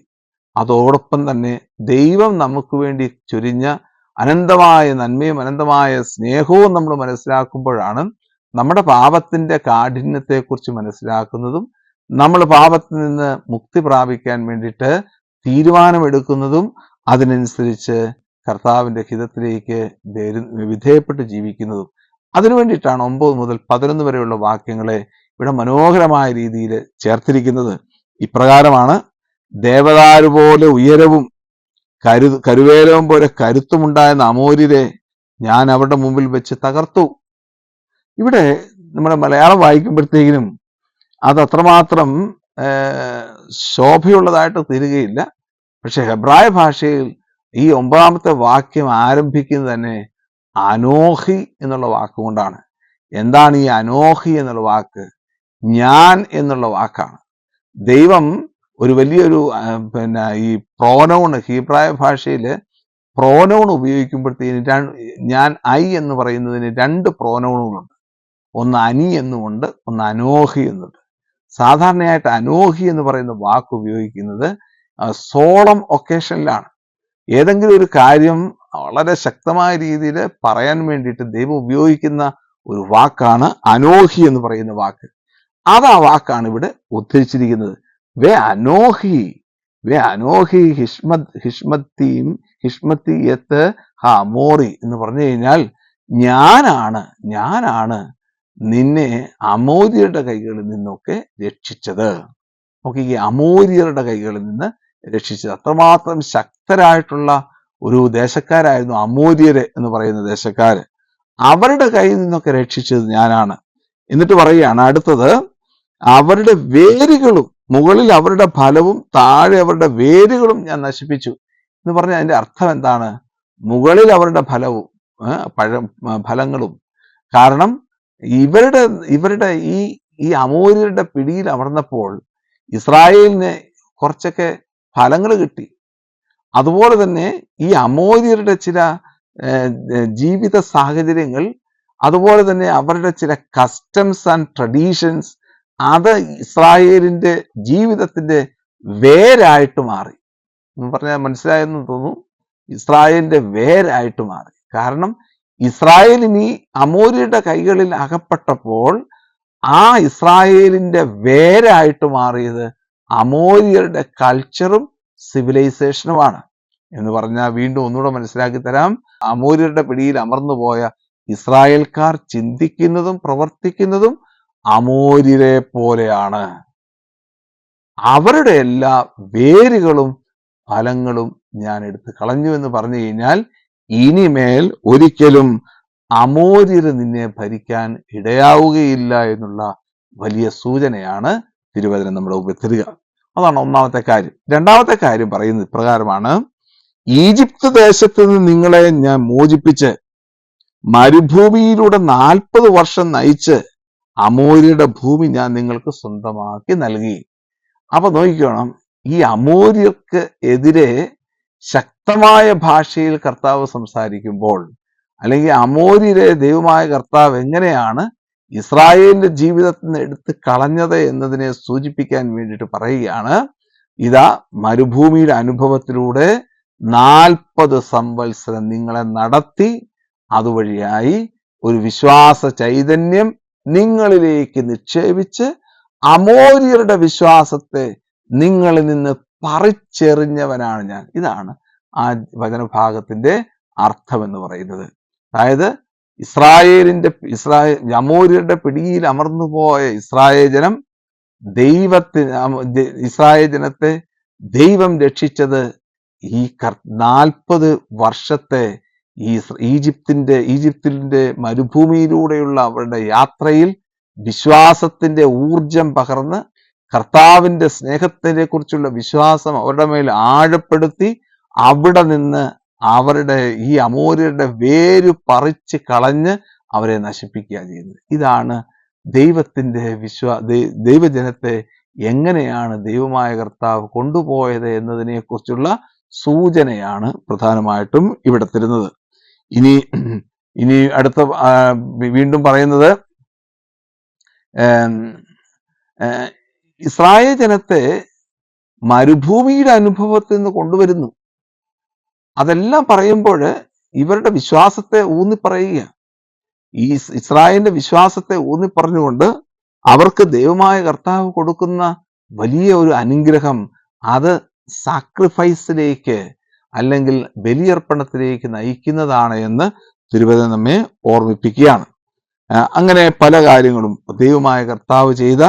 അതോടൊപ്പം തന്നെ ദൈവം നമുക്ക് വേണ്ടി ചൊരിഞ്ഞ അനന്തമായ നന്മയും അനന്തമായ സ്നേഹവും നമ്മൾ മനസ്സിലാക്കുമ്പോഴാണ് നമ്മുടെ പാപത്തിന്റെ കാഠിന്യത്തെക്കുറിച്ച് മനസ്സിലാക്കുന്നതും നമ്മൾ പാപത്തിൽ നിന്ന് മുക്തി പ്രാപിക്കാൻ വേണ്ടിയിട്ട് തീരുമാനമെടുക്കുന്നതും അതിനനുസരിച്ച് കർത്താവിന്റെ ഹിതത്തിലേക്ക് വിധേയപ്പെട്ട് ജീവിക്കുന്നതും. അതിനു വേണ്ടിയിട്ടാണ് 9 മുതൽ 11 വരെയുള്ള വാക്യങ്ങളെ ഇവിടെ മനോഹരമായ രീതിയിൽ ചേർത്തിരിക്കുന്നത്. ഇപ്രകാരമാണ്: ദേവദാരു പോലെ ഉയരവും കരുവേലവും പോലെ കരുത്തുമുണ്ടായിരുന്ന അമോര്യരെ ഞാൻ അവരുടെ മുമ്പിൽ വെച്ച് തകർത്തു. ഇവിടെ നമ്മുടെ മലയാളം വായിക്കുമ്പോഴത്തേക്കിനും അത് അത്രമാത്രം ശോഭയുള്ളതായിട്ട് തീരുകയില്ല. പക്ഷെ ഹെബ്രായ ഭാഷയിൽ ഈ 9ാമത്തെ വാക്യം ആരംഭിക്കുന്നത് തന്നെ അനോഹി എന്നുള്ള വാക്കുകൊണ്ടാണ്. എന്താണ് ഈ അനോഹി എന്നുള്ള വാക്ക്? ഞാൻ എന്നുള്ള വാക്കാണ്. ദൈവം ഒരു വലിയൊരു ഈ പ്രോനൗൺ, ഹീബ്രായ ഭാഷയിൽ പ്രോനൗൺ ഉപയോഗിക്കുമ്പോഴത്തേന് ഞാൻ എന്ന് പറയുന്നതിന് 2 പ്രോനൗണുകളുണ്ട്. ഒന്ന് അനി എന്നുമുണ്ട്, ഒന്ന് അനോഹി എന്നുണ്ട്. സാധാരണയായിട്ട് അനോഹി എന്ന് പറയുന്ന വാക്ക് ഉപയോഗിക്കുന്നത് സോളം ഒക്കേഷനിലാണ്. ഏതെങ്കിലും ഒരു കാര്യം വളരെ ശക്തമായ രീതിയിൽ പറയാൻ വേണ്ടിയിട്ട് ദൈവം ഉപയോഗിക്കുന്ന ഒരു വാക്കാണ് അനോഹി എന്ന് പറയുന്ന വാക്ക്. ആ വാക്കാണ് ഇവിടെ ഉദ്ധരിച്ചിരിക്കുന്നത്. വേ അനോഹി ഹിഷ്മത്തിയത്ത് മോറി എന്ന് പറഞ്ഞു കഴിഞ്ഞാൽ ഞാനാണ് നിന്നെ അമോര്യരുടെ കൈകളിൽ നിന്നൊക്കെ രക്ഷിച്ചത്. നോക്കി, ഈ അമോര്യരുടെ കൈകളിൽ നിന്ന് രക്ഷിച്ചത്. അത്രമാത്രം ശക്തരായിട്ടുള്ള ഒരു ദേശക്കാരായിരുന്നു അമോര്യര് എന്ന് പറയുന്ന ദേശക്കാര്. അവരുടെ കയ്യിൽ നിന്നൊക്കെ രക്ഷിച്ചത് ഞാനാണ്. എന്നിട്ട് പറയുകയാണ് അടുത്തത്: അവരുടെ വേരുകളും, മുകളിൽ അവരുടെ ഫലവും താഴെ അവരുടെ വേരുകളും ഞാൻ നശിപ്പിച്ചു എന്ന് പറഞ്ഞാൽ അതിന്റെ അർത്ഥം എന്താണ്? മുകളിൽ അവരുടെ ഫലങ്ങളും. കാരണം ഇവരുടെ ഈ അമോര്യരുടെ പിടിയിൽ അമർന്നപ്പോൾ ഇസ്രായേലിന് കുറച്ചൊക്കെ ഫലങ്ങൾ കിട്ടി. അതുപോലെ തന്നെ ഈ അമോര്യരുടെ ചില ജീവിത സാഹചര്യങ്ങൾ, അതുപോലെ തന്നെ അവരുടെ ചില കസ്റ്റംസ് ആൻഡ് ട്രഡീഷൻസ്, അത് ഇസ്രായേലിന്റെ ജീവിതത്തിന്റെ വേരായിട്ട് മാറി. പറഞ്ഞാൽ മനസ്സിലായെന്ന് തോന്നുന്നു. ഇസ്രായേലിന്റെ വേരായിട്ട് മാറി. കാരണം ഇസ്രായേലിനി അമോര്യരുടെ കൈകളിൽ അകപ്പെട്ടപ്പോൾ ആ ഇസ്രായേലിന്റെ വേരായിട്ട് മാറിയത് അമോര്യരുടെ കൾച്ചറും സിവിലൈസേഷനുമാണ്. എന്ന് പറഞ്ഞാൽ വീണ്ടും ഒന്നുകൂടെ മനസ്സിലാക്കി തരാം. അമോര്യരുടെ പിടിയിൽ അമർന്നുപോയ ഇസ്രായേൽക്കാർ ചിന്തിക്കുന്നതും പ്രവർത്തിക്കുന്നതും അമോര്യരെ പോലെയാണ്. അവരുടെ എല്ലാ വേരുകളും ഫലങ്ങളും ഞാൻ എടുത്ത് കളഞ്ഞു എന്ന് പറഞ്ഞു കഴിഞ്ഞാൽ ഇനിമേൽ ഒരിക്കലും അമോര്യര് നിന്നെ ഭരിക്കാൻ ഇടയാവുകയില്ല എന്നുള്ള വലിയ സൂചനയാണ് തിരുവചനം നമ്മുടെ മുമ്പിൽ തരിക. അതാണ് ഒന്നാമത്തെ കാര്യം. രണ്ടാമത്തെ കാര്യം പറയുന്നത് ഇപ്രകാരമാണ്: ഈജിപ്ത് ദേശത്ത് നിന്ന് നിങ്ങളെ ഞാൻ മോചിപ്പിച്ച് മരുഭൂമിയിലൂടെ 40 വർഷം നയിച്ച് അമോര്യരുടെ ഭൂമി ഞാൻ നിങ്ങൾക്ക് സ്വന്തമാക്കി നൽകി. അപ്പൊ നോക്കിക്കോണം, ഈ അമോര്യർക്ക് എതിരെ ശക്തമായ ഭാഷയിൽ കർത്താവ് സംസാരിക്കുമ്പോൾ, അല്ലെങ്കിൽ അമോര്യരെ ദൈവമായ കർത്താവ് എങ്ങനെയാണ് ഇസ്രായേലിന്റെ ജീവിതത്തിൽ നിന്ന് എടുത്ത് കളഞ്ഞത് എന്നതിനെ സൂചിപ്പിക്കാൻ വേണ്ടിയിട്ട് പറയുകയാണ്. ഇതാ, മരുഭൂമിയുടെ അനുഭവത്തിലൂടെ 40 സംവത്സരം നിങ്ങളെ നടത്തി, അതുവഴിയായി ഒരു വിശ്വാസ ചൈതന്യം നിങ്ങളിലേക്ക് നിക്ഷേപിച്ച് അമോര്യരുടെ വിശ്വാസത്തെ നിങ്ങളിൽ നിന്ന് പറിച്ചെറിഞ്ഞവനാണ് ഞാൻ. ഇതാണ് ആ വചനഭാഗത്തിന്റെ അർത്ഥം എന്ന് പറയുന്നത്. അതായത് അമോര്യരുടെ പിടിയിൽ അമർന്നുപോയ ഇസ്രായേൽ ജനം ഇസ്രായേൽ ജനത്തെ ദൈവം രക്ഷിച്ചത് ഈ 40 വർഷത്തെ ഈ ഈജിപ്തിന്റെ മരുഭൂമിയിലൂടെയുള്ള അവരുടെ യാത്രയിൽ വിശ്വാസത്തിന്റെ ഊർജം പകർന്ന് കർത്താവിന്റെ സ്നേഹത്തിനെ കുറിച്ചുള്ള വിശ്വാസം അവരുടെ മേൽ ആഴപ്പെടുത്തി അവിടെ നിന്ന് അവരുടെ ഈ അമോര്യരുടെ വേര് പറിച്ച് കളഞ്ഞ് അവരെ നശിപ്പിക്കുക ചെയ്യുന്നത്. ഇതാണ് ദൈവത്തിന്റെ ദൈവജനത്തെ എങ്ങനെയാണ് ദൈവമായ കർത്താവ് കൊണ്ടുപോയത് എന്നതിനെ കുറിച്ചുള്ള സൂചനയാണ് പ്രധാനമായിട്ടും ഇവിടെ തരുന്നത്. ഇനി അടുത്ത വീണ്ടും പറയുന്നത്, ഇസ്രായേൽ ജനത്തെ മരുഭൂമിയുടെ അനുഭവത്തിൽ നിന്ന് കൊണ്ടുവരുന്നു. അതെല്ലാം പറയുമ്പോൾ ഇവരുടെ വിശ്വാസത്തെ ഊന്നിപ്പറയുക. ഈ ഇസ്രായേലിന്റെ വിശ്വാസത്തെ ഊന്നിപ്പറഞ്ഞുകൊണ്ട് അവർക്ക് ദൈവമായ കർത്താവ് കൊടുക്കുന്ന വലിയ ഒരു അനുഗ്രഹം, അത് സാക്രിഫൈസിലേക്ക് അല്ലെങ്കിൽ ബലിയർപ്പണത്തിലേക്ക് നയിക്കുന്നതാണ് എന്ന് തിരുവചനം നമ്മെ ഓർമ്മിപ്പിക്കുകയാണ്. അങ്ങനെ പല കാര്യങ്ങളും ദൈവമായ കർത്താവ് ചെയ്ത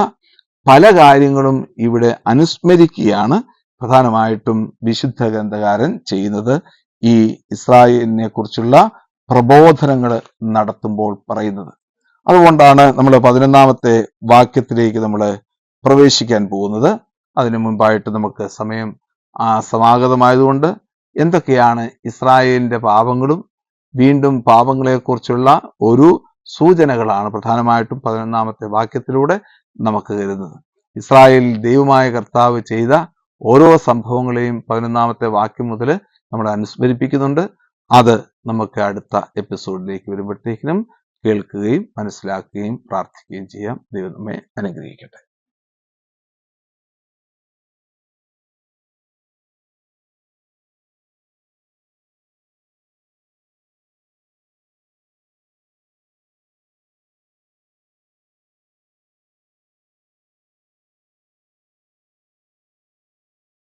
പല കാര്യങ്ങളും ഇവിടെ അനുസ്മരിക്കുകയാണ് പ്രധാനമായിട്ടും വിശുദ്ധ ഗ്രന്ഥകാരൻ ചെയ്യുന്നത്. ഈ ഇസ്രായേലിനെ കുറിച്ചുള്ള പ്രബോധനങ്ങൾ നടത്തുമ്പോൾ പറയുന്നത്. അതുകൊണ്ടാണ് നമ്മൾ 11-ാമത്തെ വാക്യത്തിലേക്ക് നമ്മൾ പ്രവേശിക്കാൻ പോകുന്നത്. അതിനു മുൻപായിട്ട് നമുക്ക് സമയം സമാഗതമായതുകൊണ്ട് എന്തൊക്കെയാണ് ഇസ്രായേലിന്റെ പാപങ്ങളും വീണ്ടും പാപങ്ങളെക്കുറിച്ചുള്ള ഒരു സൂചനകളാണ് പ്രധാനമായിട്ടും 11-ാമത്തെ വാക്യത്തിലൂടെ നമുക്ക് തരുന്നത്. ഇസ്രായേൽ ദൈവമായ കർത്താവ് ചെയ്ത ഓരോ സംഭവങ്ങളെയും 11-ാമത്തെ വാക്യം മുതൽ നമ്മൾ അനുസ്മരിപ്പിക്കുന്നുണ്ട്. അത് നമുക്ക് അടുത്ത എപ്പിസോഡിലേക്ക് വരുമ്പോഴത്തേക്കിനും കേൾക്കുകയും മനസ്സിലാക്കുകയും പ്രാർത്ഥിക്കുകയും ചെയ്യാം. ദൈവം നമ്മെ അനുഗ്രഹിക്കട്ടെ.